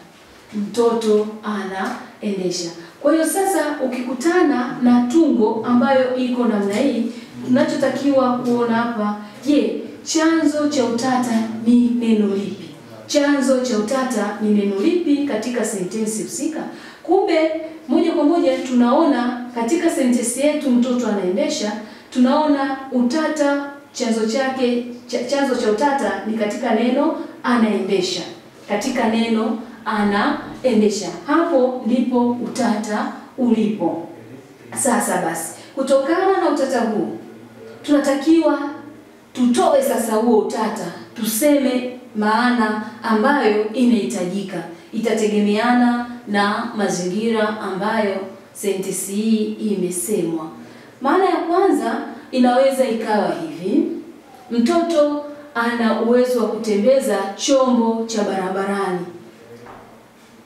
Mtoto anaendesha. Kwa hiyo sasa ukikutana na tungo ambayo iko namna hii, tunachotakiwa kuona hapa, je, chanzo cha utata ni neno lipi? Chanzo cha utata ni neno lipi katika sentensi husika? Kumbe moja kwa moja tunaona katika sentensi yetu mtoto anaendesha, tunaona utata chanzo chake, chanzo cha utata ni katika neno anaendesha. Katika neno anaendesha. Hapo ndipo utata ulipo. Sasa basi, kutokana na utata huu, tunatakiwa tutoe sasa huo utata, tuseme maana ambayo inahitajika. Itategemeana na mazingira ambayo sentensi hii imesemwa. Maana ya kwanza inaweza ikawa hivi: mtoto ana uwezo wa kutembeza chombo cha barabarani,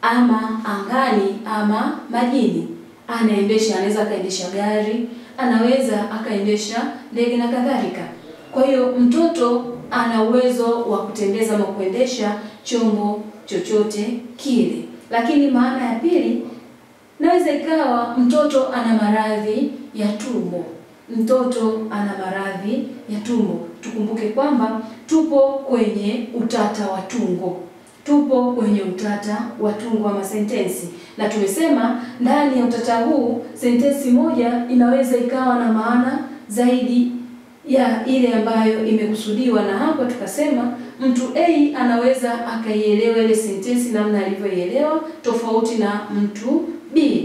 ama angani ama majini. Anaendesha, anaweza akaendesha gari, anaweza akaendesha ndege na kadhalika. Kwa hiyo mtoto ana uwezo wa kutembeza ama kuendesha chombo chochote kile. Lakini maana ya pili naweza ikawa mtoto ana maradhi ya tumbo. Mtoto ana maradhi ya tumbo. Tukumbuke kwamba tupo kwenye utata wa tungo. Tupo kwenye utata wa tungo ama sentensi. Na tumesema ndani ya utata huu sentensi moja inaweza ikawa na maana zaidi ya ile ambayo imekusudiwa, na hapo tukasema mtu A anaweza akaielewa ile sentensi namna alivyoielewa tofauti na mtu B.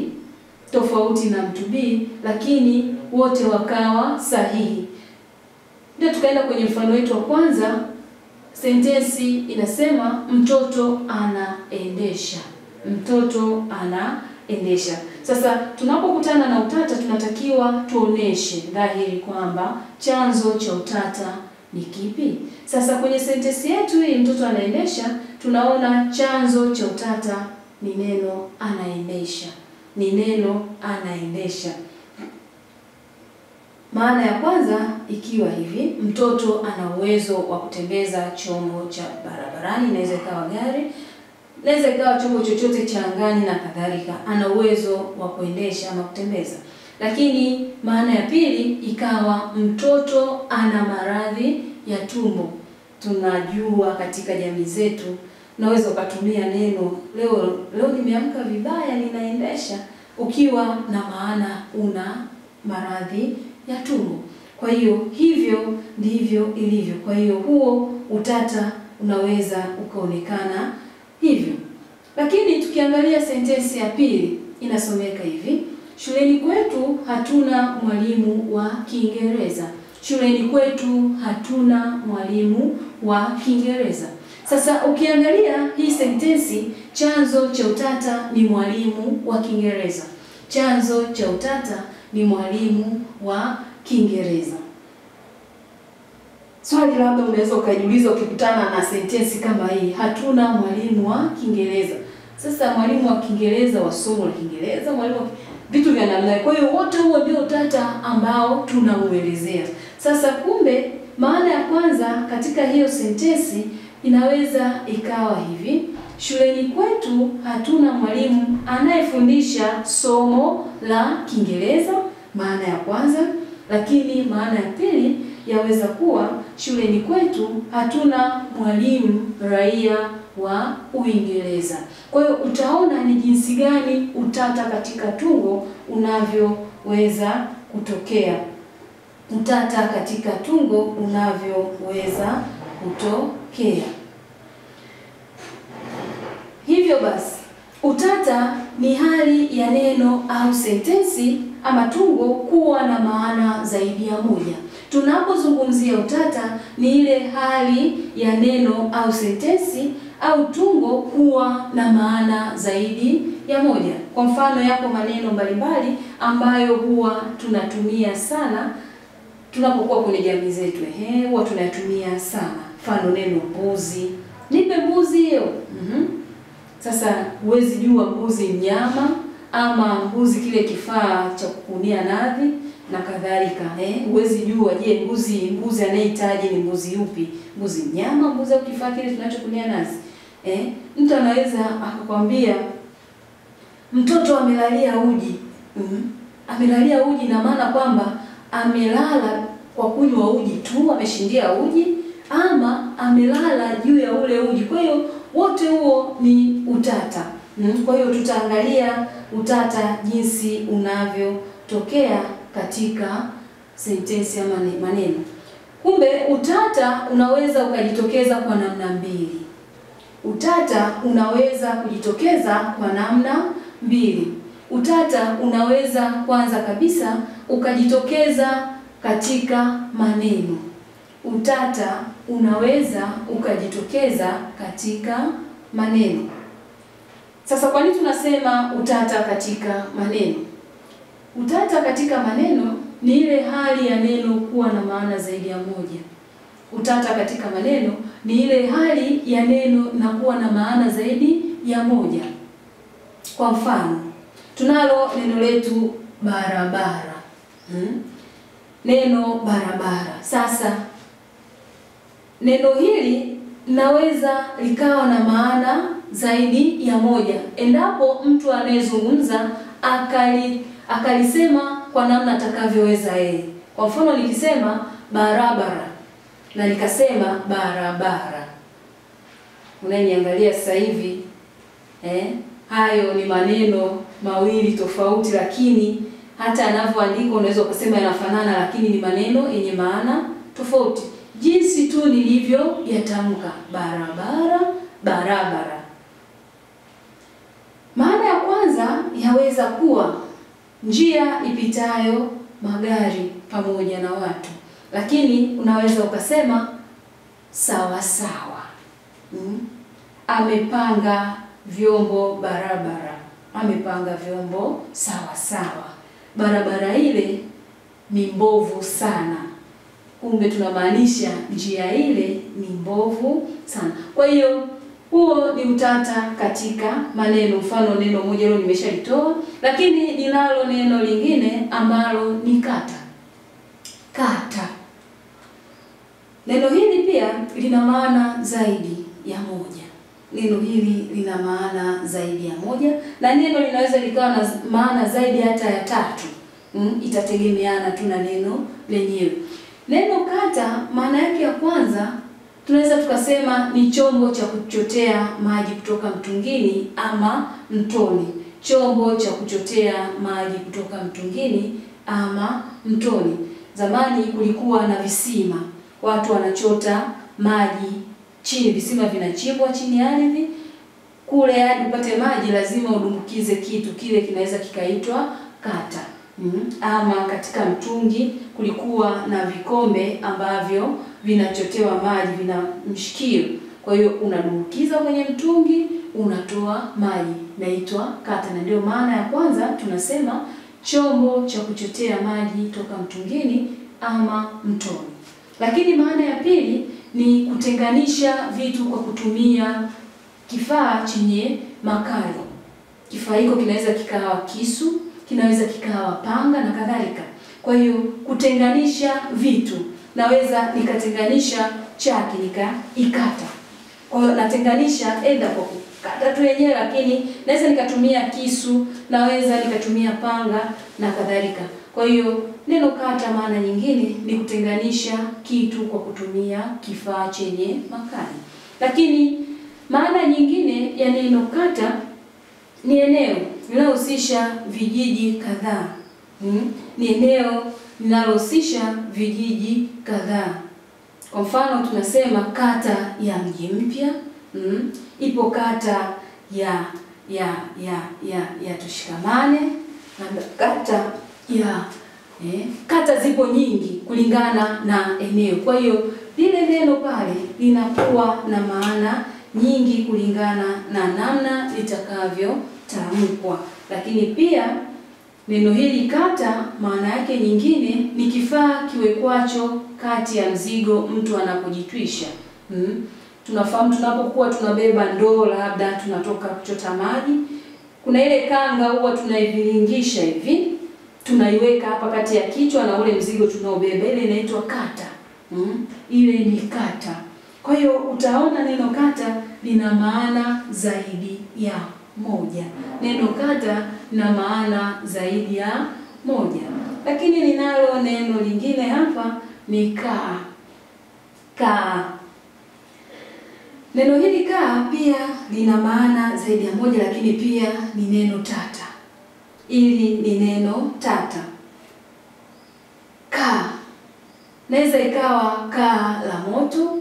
Tofauti na mtu B, lakini wote wakawa sahihi. Ndio tukaenda kwenye mfano wetu wa kwanza. Sentensi inasema mtoto anaendesha. Mtoto anaendesha. Sasa tunapokutana na utata tunatakiwa tuoneshe dhahiri kwamba chanzo cha utata ni kipi. Sasa kwenye sentensi yetu hii mtoto anaendesha, tunaona chanzo cha utata ni neno anaendesha. Ni neno anaendesha. Maana ya kwanza ikiwa hivi: mtoto ana uwezo wa kutembeza chombo cha barabarani, inaweza ikawa gari, inaweza ikawa chombo chochote cha angani na kadhalika. Ana uwezo wa kuendesha ama kutembeza. Lakini maana ya pili ikawa mtoto ana maradhi ya tumbo. Tunajua katika jamii zetu unaweza ukatumia neno leo nimeamka vibaya ninaendesha, ukiwa na maana una maradhi ya tumbo. Kwa hiyo hivyo ndivyo ilivyo. Kwa hiyo huo utata unaweza ukaonekana hivyo. Lakini tukiangalia sentensi ya pili inasomeka hivi: shuleni kwetu hatuna mwalimu wa Kiingereza. Shuleni kwetu hatuna mwalimu wa Kiingereza. Sasa ukiangalia hii sentensi, chanzo cha utata ni mwalimu wa Kiingereza. Chanzo cha utata ni mwalimu wa Kiingereza. Swali labda unaweza ukajiuliza ukikutana na sentensi kama hii: hatuna mwalimu wa Kiingereza. Sasa mwalimu wa Kiingereza wa somo la Kiingereza, mwalimu vitu vya namna. Kwa hiyo wote huo ndio utata ambao tunauelezea. Sasa kumbe maana ya kwanza katika hiyo sentensi inaweza ikawa hivi: shuleni kwetu hatuna mwalimu anayefundisha somo la Kiingereza, maana ya kwanza. Lakini maana ya pili yaweza kuwa shuleni kwetu hatuna mwalimu raia wa Uingereza. Kwa hiyo utaona ni jinsi gani utata katika tungo unavyoweza kutokea. Utata katika tungo unavyoweza kutokea. Hivyo basi, utata ni hali ya neno au sentensi ama tungo kuwa na maana zaidi ya moja. Tunapozungumzia utata ni ile hali ya neno au sentensi au tungo kuwa na maana zaidi ya moja. Kwa mfano, yako maneno mbalimbali ambayo huwa tunatumia sana tunapokuwa kwenye jamii zetu. Huwa tunatumia sana. Mfano, neno mbuzi. Nipe mbuzi hiyo. Sasa huwezi jua mbuzi mnyama ama mbuzi kile kifaa cha kukunia nazi na kadhalika. Huwezi jua je, mbuzi anayehitaji ni mbuzi yupi? Mbuzi mnyama, mbuzi au kifaa kile tunachokunia nazi. Mtu anaweza akakwambia mtoto amelalia uji. Amelalia uji na maana kwamba amelala kwa kunywa uji tu, ameshindia uji, ama amelala juu ya ule uji. Kwa hiyo wote huo ni utata. Kwa hiyo tutaangalia utata jinsi unavyotokea katika sentensi ama maneno. Kumbe utata unaweza ukajitokeza kwa namna mbili. Utata unaweza kujitokeza kwa namna mbili. Utata unaweza kwanza kabisa ukajitokeza katika maneno. Utata unaweza ukajitokeza katika maneno. Sasa kwa nini tunasema utata katika maneno? Utata katika maneno ni ile hali ya neno kuwa na maana zaidi ya moja. Utata katika maneno ni ile hali ya neno na kuwa na maana zaidi ya moja. Kwa mfano, tunalo neno letu barabara. Neno barabara. Sasa neno hili linaweza likawa na maana zaidi ya moja endapo mtu anayezungumza akalisema kwa namna atakavyoweza yeye. Kwa mfano, nikisema barabara na nikasema barabara, unaniangalia sasa hivi, hayo ni maneno mawili tofauti, lakini hata anavyoandika unaweza kusema yanafanana, lakini ni maneno yenye maana tofauti. Jinsi tu nilivyo yatamka, barabara, barabara. Maana ya kwanza yaweza kuwa njia ipitayo magari pamoja na watu, lakini unaweza ukasema sawa sawa. Amepanga vyombo barabara, amepanga vyombo sawa sawa. Barabara ile ni mbovu sana. Kumbe tunamaanisha njia ile ni mbovu sana. Kwa hiyo huo ni utata katika maneno. Mfano, neno moja leo nimeshalitoa, lakini ninalo neno lingine ambalo ni kata. Kata. Neno hili pia lina maana zaidi ya moja. Neno hili lina maana zaidi ya moja, na neno linaweza likawa na maana zaidi hata ya tatu. Itategemeana tu na neno lenyewe. Neno kata, maana yake ya kwanza tunaweza tukasema ni chombo cha kuchotea maji kutoka mtungini ama mtoni. Chombo cha kuchotea maji kutoka mtungini ama mtoni. Zamani kulikuwa na visima. Watu wanachota maji chini, visima vinachimbwa chini ya ardhi. Kule hadi upate maji lazima udumbukize kitu, kile kinaweza kikaitwa kata. Ama katika mtungi kulikuwa na vikombe ambavyo vinachotewa maji, vina mshikio. Kwa hiyo unadumbukiza kwenye mtungi, unatoa maji, naitwa kata. Na ndio maana ya kwanza tunasema chombo cha kuchotea maji toka mtungini ama mtoni. Lakini maana ya pili ni kutenganisha vitu kwa kutumia kifaa chenye makali. Kifaa hiko kinaweza kikawa kisu, kinaweza kikawa panga na kadhalika. Kwa hiyo kutenganisha vitu, naweza nikatenganisha chaki nikaikata. Kwa hiyo natenganisha enda kwa kukata tu yenyewe, lakini naweza nikatumia kisu, naweza nikatumia panga na kadhalika. Kwa hiyo neno kata maana nyingine ni kutenganisha kitu kwa kutumia kifaa chenye makali. Lakini Maana nyingine ya neno kata ni eneo linalohusisha vijiji kadhaa. Ni eneo linalohusisha vijiji kadhaa. Kwa mfano tunasema kata ya Mji Mpya, ipo kata ya Tushikamane, na kata zipo nyingi kulingana na eneo. Kwa hiyo lile neno pale linakuwa na maana nyingi kulingana na namna litakavyotamkwa. Lakini pia neno hili kata maana yake nyingine ni kifaa kiwekwacho kati ya mzigo mtu anapojitwisha. Tunafahamu tunapokuwa tunabeba ndoo, labda tunatoka kuchota maji, kuna ile kanga huwa tunaiviringisha hivi, tunaiweka hapa kati ya kichwa na ule mzigo tunaobeba, ile inaitwa kata. Ile ni kata. Kwa hiyo utaona neno kata lina maana zaidi ya moja. Neno kata lina maana zaidi ya moja. Lakini ninalo neno lingine hapa ni kaa. Kaa. Neno hili kaa pia lina maana zaidi ya moja, lakini pia ni neno tata. Ili ni neno tata. Kaa. Naweza ikawa kaa la moto,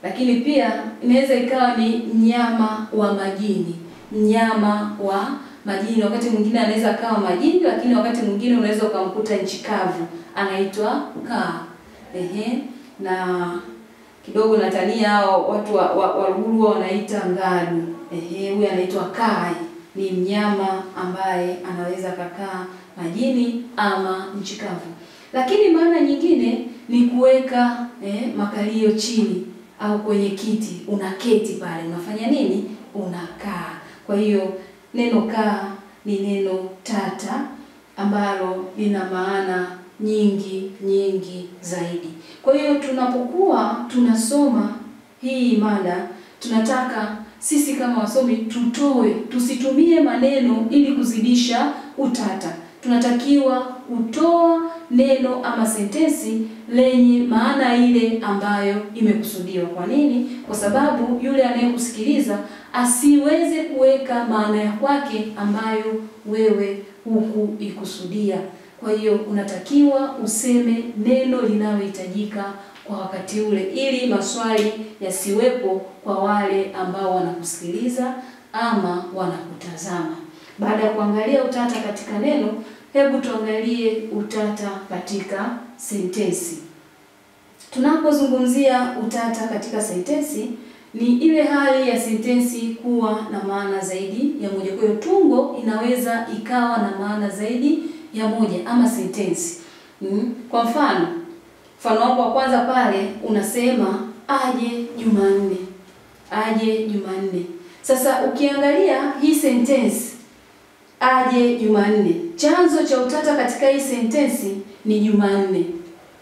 lakini pia inaweza ikawa ni mnyama wa majini. Mnyama wa majini, wakati mwingine anaweza kawa majini, lakini wakati mwingine unaweza ukamkuta nchi kavu, anaitwa kaa. Na kidogo natania hao watu wa Ruguru wanaita ngadu. Huyu anaitwa kai. Ni mnyama ambaye anaweza kukaa majini ama nchi kavu. Lakini maana nyingine ni kuweka makalio chini au kwenye kiti, unaketi pale, unafanya nini? Unakaa. Kwa hiyo neno kaa ni neno tata ambalo lina maana nyingi zaidi. Kwa hiyo tunapokuwa tunasoma hii mada, tunataka sisi kama wasomi tusitumie maneno ili kuzidisha utata. Tunatakiwa kutoa neno ama sentensi lenye maana ile ambayo imekusudiwa. Kwa nini? Kwa sababu yule anayekusikiliza asiweze kuweka maana ya kwake ambayo wewe huku ikusudia. Kwa hiyo unatakiwa useme neno linalohitajika kwa wakati ule, ili maswali yasiwepo kwa wale ambao wanakusikiliza ama wanakutazama. Baada ya kuangalia utata katika neno, hebu tuangalie utata katika sentensi. Tunapozungumzia utata katika sentensi, ni ile hali ya sentensi kuwa na maana zaidi ya moja. Kwa hiyo tungo inaweza ikawa na maana zaidi ya moja ama sentensi. Kwa mfano wako wa kwanza pale unasema aje Jumanne. Aje Jumanne. Sasa ukiangalia hii sentensi aje Jumanne, chanzo cha utata katika hii sentensi ni Jumanne.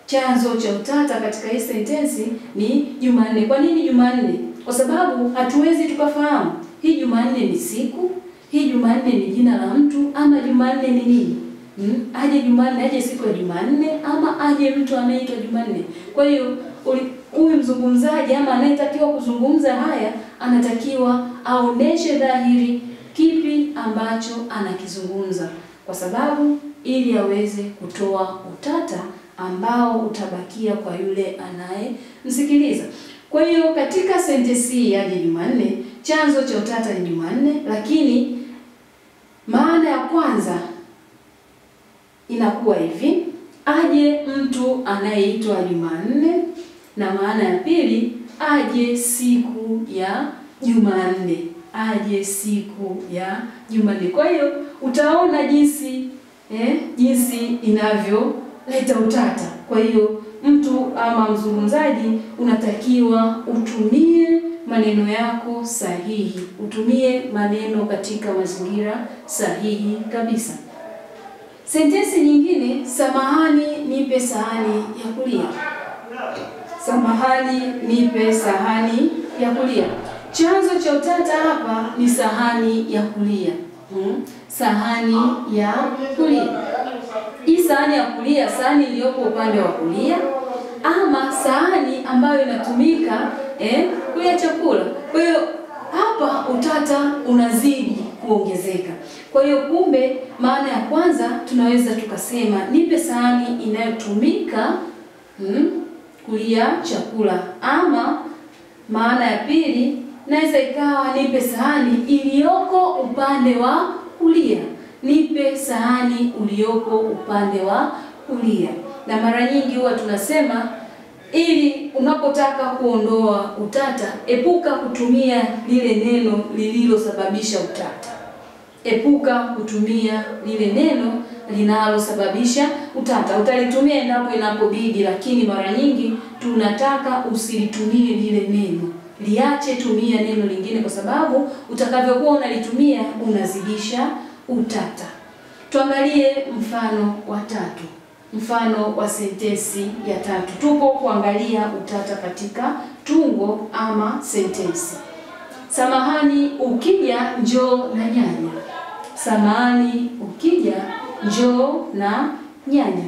Chanzo cha utata katika hii sentensi ni Jumanne. Kwa nini Jumanne? Kwa sababu hatuwezi tukafahamu hii Jumanne ni siku, hii Jumanne ni jina la mtu, ama Jumanne ni nini? Aje Jumanne, aje siku ya Jumanne, ama aje mtu anaitwa Jumanne. Kwa hiyo huyu mzungumzaji ama anayetakiwa kuzungumza haya anatakiwa aoneshe dhahiri kipi ambacho anakizungumza, kwa sababu ili aweze kutoa utata ambao utabakia kwa yule anayemsikiliza. Kwa hiyo katika sentensi aje Jumanne, chanzo cha utata ni Jumanne, lakini maana ya kwanza inakuwa hivi: aje mtu anayeitwa Jumanne, na maana ya pili aje siku ya Jumanne. Aje siku ya Jumanne. Kwa hiyo utaona jinsi inavyoleta utata. Kwa hiyo mtu ama mzungumzaji unatakiwa utumie maneno yako sahihi. Utumie maneno katika mazingira sahihi kabisa. Sentensi nyingine, samahani nipe sahani ya kulia. Samahani nipe sahani ya kulia. Chanzo cha utata hapa ni sahani ya kulia. Sahani ya kulia. Hii sahani ya kulia, sahani iliyopo upande wa kulia, ama sahani ambayo inatumika kulia chakula. Kwa hiyo hapa utata unazidi kuongezeka. Kwa hiyo kumbe maana ya kwanza tunaweza tukasema nipe sahani inayotumika kulia chakula, ama maana ya pili naweza ikawa nipe sahani iliyoko upande wa kulia. Nipe sahani ulioko upande wa kulia. Na mara nyingi huwa tunasema ili unapotaka kuondoa utata, epuka kutumia lile neno lililosababisha utata. Epuka kutumia lile neno linalosababisha utata. Utalitumia endapo inapobidi, lakini mara nyingi tunataka usilitumie lile neno. Liache, tumia neno lingine, kwa sababu utakavyokuwa unalitumia unazidisha utata. Tuangalie mfano wa tatu. Mfano wa sentensi ya tatu. Tupo kuangalia utata katika tungo ama sentensi. Samahani ukija njoo na nyanya. Samahani ukija njoo na nyanya.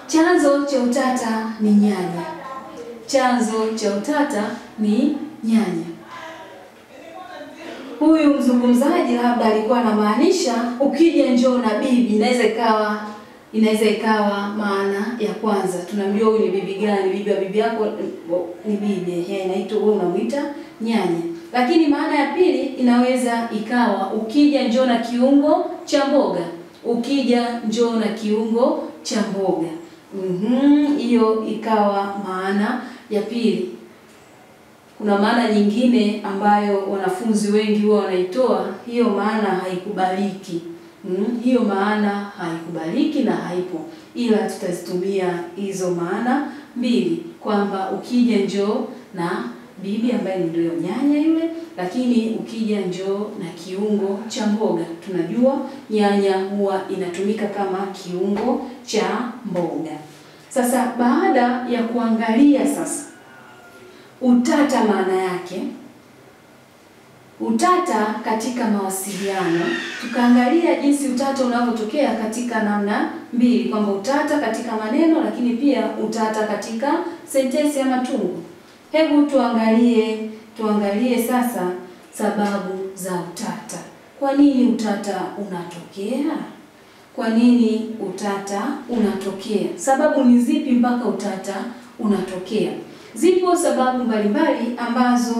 Chanzo cha utata ni nyanya. Chanzo cha utata ni nyanya. Huyu mzungumzaji labda alikuwa anamaanisha ukija njoo na bibi. Inaweza ikawa maana ya kwanza. Tunamjua huyu ni bibi gani? Bibi wa bibi yako ni bibi. Inaitwa wewe unamuita nyanya. Lakini maana ya pili inaweza ikawa ukija njoo na kiungo cha mboga. Ukija njoo na kiungo cha mboga. Hiyo ikawa maana ya pili. Kuna maana nyingine ambayo wanafunzi wengi huwa wanaitoa, hiyo maana haikubaliki. Hiyo maana haikubaliki na haipo, ila tutazitumia hizo maana mbili, kwamba ukija njoo na bibi ambaye ndio nyanya yule, lakini ukija njoo na kiungo cha mboga. Tunajua nyanya huwa inatumika kama kiungo cha mboga. Sasa baada ya kuangalia sasa utata maana yake, utata katika mawasiliano, tukaangalia jinsi utata unavyotokea katika namna mbili, kwamba utata katika maneno lakini pia utata katika sentensi ama tungo. Hebu tuangalie sasa sababu za utata. Kwa nini utata unatokea? Kwa nini utata unatokea? Sababu ni zipi mpaka utata unatokea? Zipo sababu mbalimbali ambazo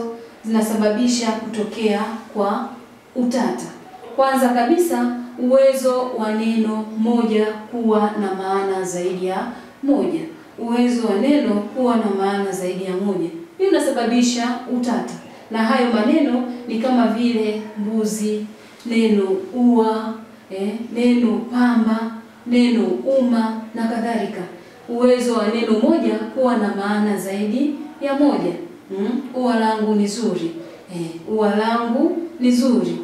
zinasababisha kutokea kwa utata. Kwanza kabisa, uwezo wa neno moja kuwa na maana zaidi ya moja. Uwezo wa neno kuwa na maana zaidi ya moja. Hii inasababisha utata. Na hayo maneno ni kama vile mbuzi, neno ua, neno pamba, neno uma na kadhalika. Uwezo wa neno moja kuwa na maana zaidi ya moja. Ua langu ni zuri. Ua langu ni zuri.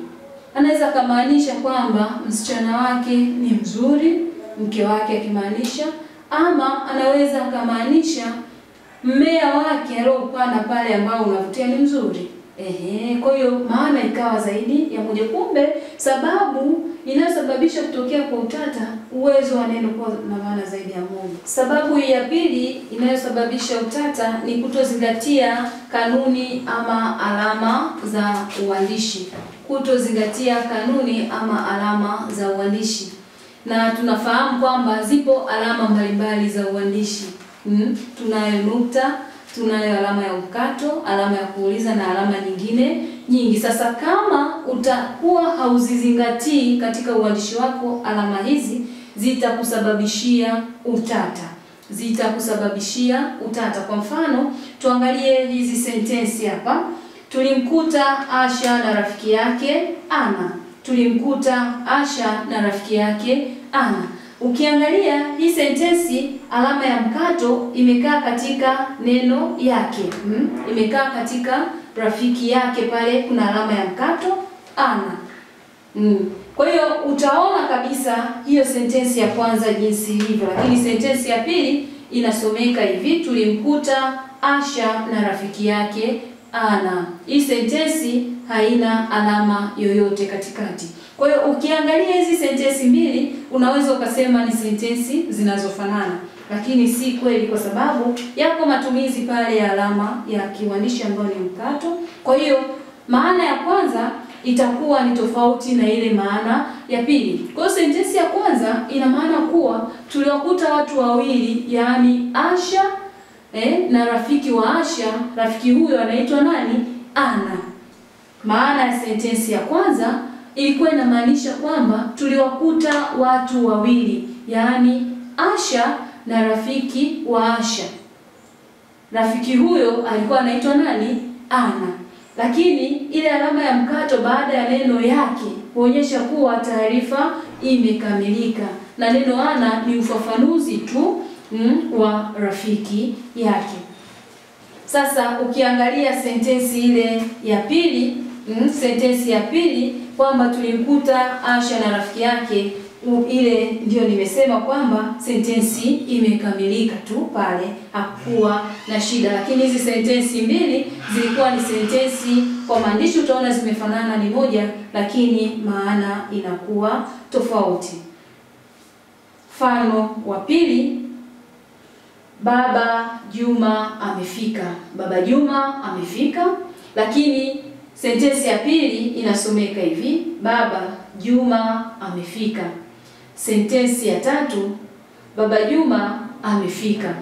Anaweza kumaanisha kwamba msichana wake ni mzuri, mke wake akimaanisha, ama anaweza kumaanisha mmea wake aliopanda pale ambao unavutia ni mzuri. Kwa hiyo maana ikawa zaidi ya moja. Kumbe sababu inayosababisha kutokea kwa utata, uwezo wa neno kuwa na maana zaidi ya moja. Sababu ya pili inayosababisha utata ni kutozingatia kanuni ama alama za uandishi. Kutozingatia kanuni ama alama za uandishi. Na tunafahamu kwamba zipo alama mbalimbali za uandishi. Tunayo nukta, tunayo alama ya mkato, alama ya kuuliza na alama nyingine nyingi. Sasa kama utakuwa hauzizingatii katika uandishi wako, alama hizi zitakusababishia utata. Zitakusababishia utata. Kwa mfano, tuangalie hizi sentensi hapa. Tulimkuta Asha na rafiki yake Ana. Tulimkuta Asha na rafiki yake Ana. Ukiangalia hii sentensi, alama ya mkato imekaa katika neno yake. Imekaa katika rafiki yake, pale kuna alama ya mkato Ana. Kwa hiyo utaona kabisa hiyo sentensi ya kwanza jinsi hivyo, lakini sentensi ya pili inasomeka hivi: tulimkuta Asha na rafiki yake Ana. Hii sentensi haina alama yoyote katikati. Kwa hiyo ukiangalia hizi sentensi mbili unaweza ukasema ni sentensi zinazofanana. lakini si kweli, kwa sababu yako matumizi pale ya alama ya kiuandishi ambayo ni mkato. Kwa hiyo maana ya kwanza itakuwa ni tofauti na ile maana ya pili. Kwa hiyo sentensi ya kwanza ina maana kuwa tuliwakuta watu wawili, yaani Asha na rafiki wa Asha. Rafiki huyo anaitwa nani? Ana. Maana ya sentensi ya kwanza ilikuwa inamaanisha kwamba tuliwakuta watu wawili, yaani Asha na rafiki wa Asha. Rafiki huyo alikuwa anaitwa nani? Ana. Lakini ile alama ya mkato baada ya neno yake huonyesha kuwa taarifa imekamilika, na neno ana ni ufafanuzi tu wa rafiki yake. Sasa ukiangalia sentensi ile ya pili, sentensi ya pili kwamba tulimkuta Asha na rafiki yake, ile ndio nimesema kwamba sentensi imekamilika tu pale, hakuwa na shida. Lakini hizi sentensi mbili zilikuwa ni sentensi kwa maandishi utaona zimefanana, ni moja, lakini maana inakuwa tofauti. Mfano wa pili, Baba Juma amefika. Baba Juma amefika, lakini sentensi ya pili inasomeka hivi, Baba Juma amefika. Sentensi ya tatu, Baba Juma amefika.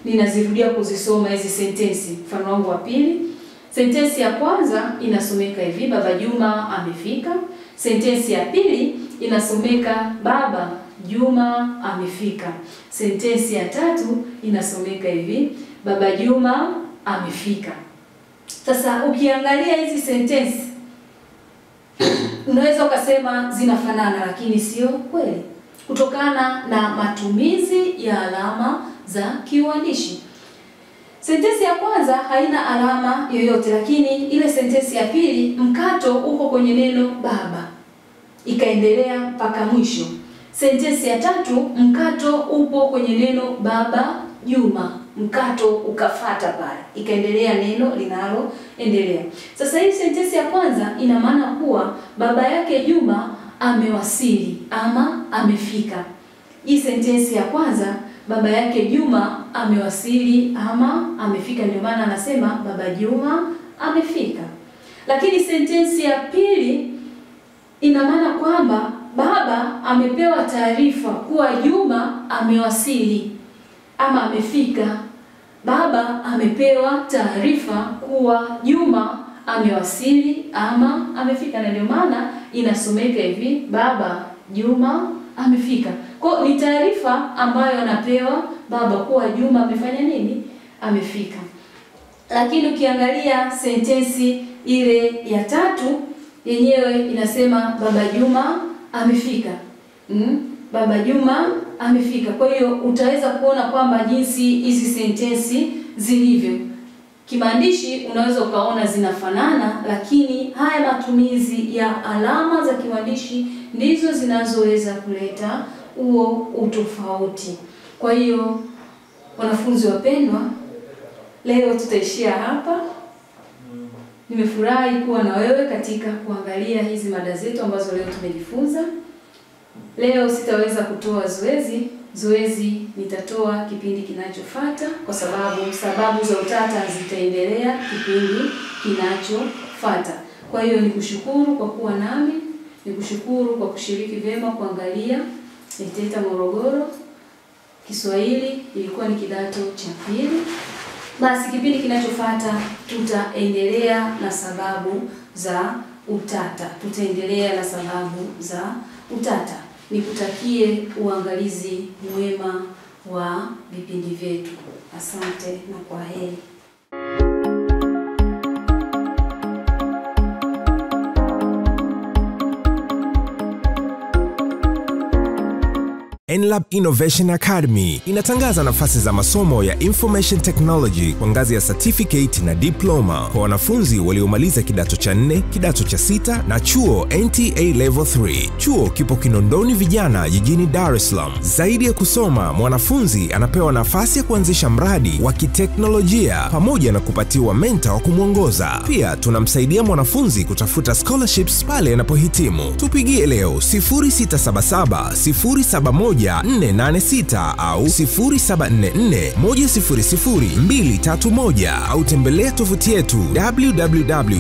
Ninazirudia kuzisoma hizi sentensi. Mfano wangu wa pili, sentensi ya kwanza inasomeka hivi, Baba Juma amefika. Sentensi ya pili inasomeka, Baba Juma amefika. Sentensi ya tatu inasomeka hivi, Baba Juma amefika. Sasa ukiangalia hizi sentensi unaweza ukasema zinafanana, lakini sio kweli, kutokana na matumizi ya alama za kiuandishi. Sentensi ya kwanza haina alama yoyote, lakini ile sentensi ya pili mkato uko kwenye neno baba, ikaendelea mpaka mwisho. Sentensi ya tatu mkato upo kwenye neno Baba Juma, mkato ukafata pale, ikaendelea neno linaloendelea. Sasa hii sentensi ya kwanza ina maana kuwa baba yake Juma amewasili ama amefika. Hii sentensi ya kwanza, baba yake Juma amewasili ama amefika, ndio maana anasema Baba Juma amefika. Lakini sentensi ya pili ina maana kwamba baba amepewa taarifa kuwa Juma amewasili ama amefika. Baba amepewa taarifa kuwa Juma amewasili ama amefika, na ndio maana inasomeka hivi, Baba Juma amefika. Kwa ni taarifa ambayo anapewa baba kuwa Juma amefanya nini? Amefika. Lakini ukiangalia sentensi ile ya tatu yenyewe inasema Baba Juma amefika. Baba Juma amefika. Kwa hiyo utaweza kuona kwamba jinsi hizi sentensi zilivyo. Kimaandishi unaweza ukaona zinafanana, lakini haya matumizi ya alama za kimaandishi ndizo zinazoweza kuleta huo utofauti. Kwa hiyo wanafunzi wapendwa, leo tutaishia hapa. Nimefurahi kuwa na wewe katika kuangalia hizi mada zetu ambazo leo tumejifunza. Leo sitaweza kutoa zoezi nitatoa kipindi kinachofuata, kwa sababu za utata zitaendelea kipindi kinachofuata. Kwa hiyo nikushukuru kwa kuwa nami, nikushukuru kwa kushiriki vyema kuangalia Eteta Morogoro. Kiswahili ilikuwa ni kidato cha pili. Basi kipindi kinachofuata tutaendelea na sababu za utata. Nikutakie uangalizi mwema wa vipindi vyetu. Asante na kwaheri. Enlab Innovation Academy inatangaza nafasi za masomo ya Information Technology kwa ngazi ya certificate na diploma kwa wanafunzi waliomaliza kidato cha 4, kidato cha 6 na chuo NTA Level 3. Chuo kipo Kinondoni Vijana jijini Dar es Salaam. Zaidi ya kusoma, mwanafunzi anapewa nafasi ya kuanzisha mradi wa kiteknolojia pamoja na kupatiwa mentor wa kumwongoza. Pia tunamsaidia mwanafunzi kutafuta scholarships pale anapohitimu. Tupigie leo 0677 071 071486 au 0744100231 au tembelea tovuti yetu www.nia.ac.tz.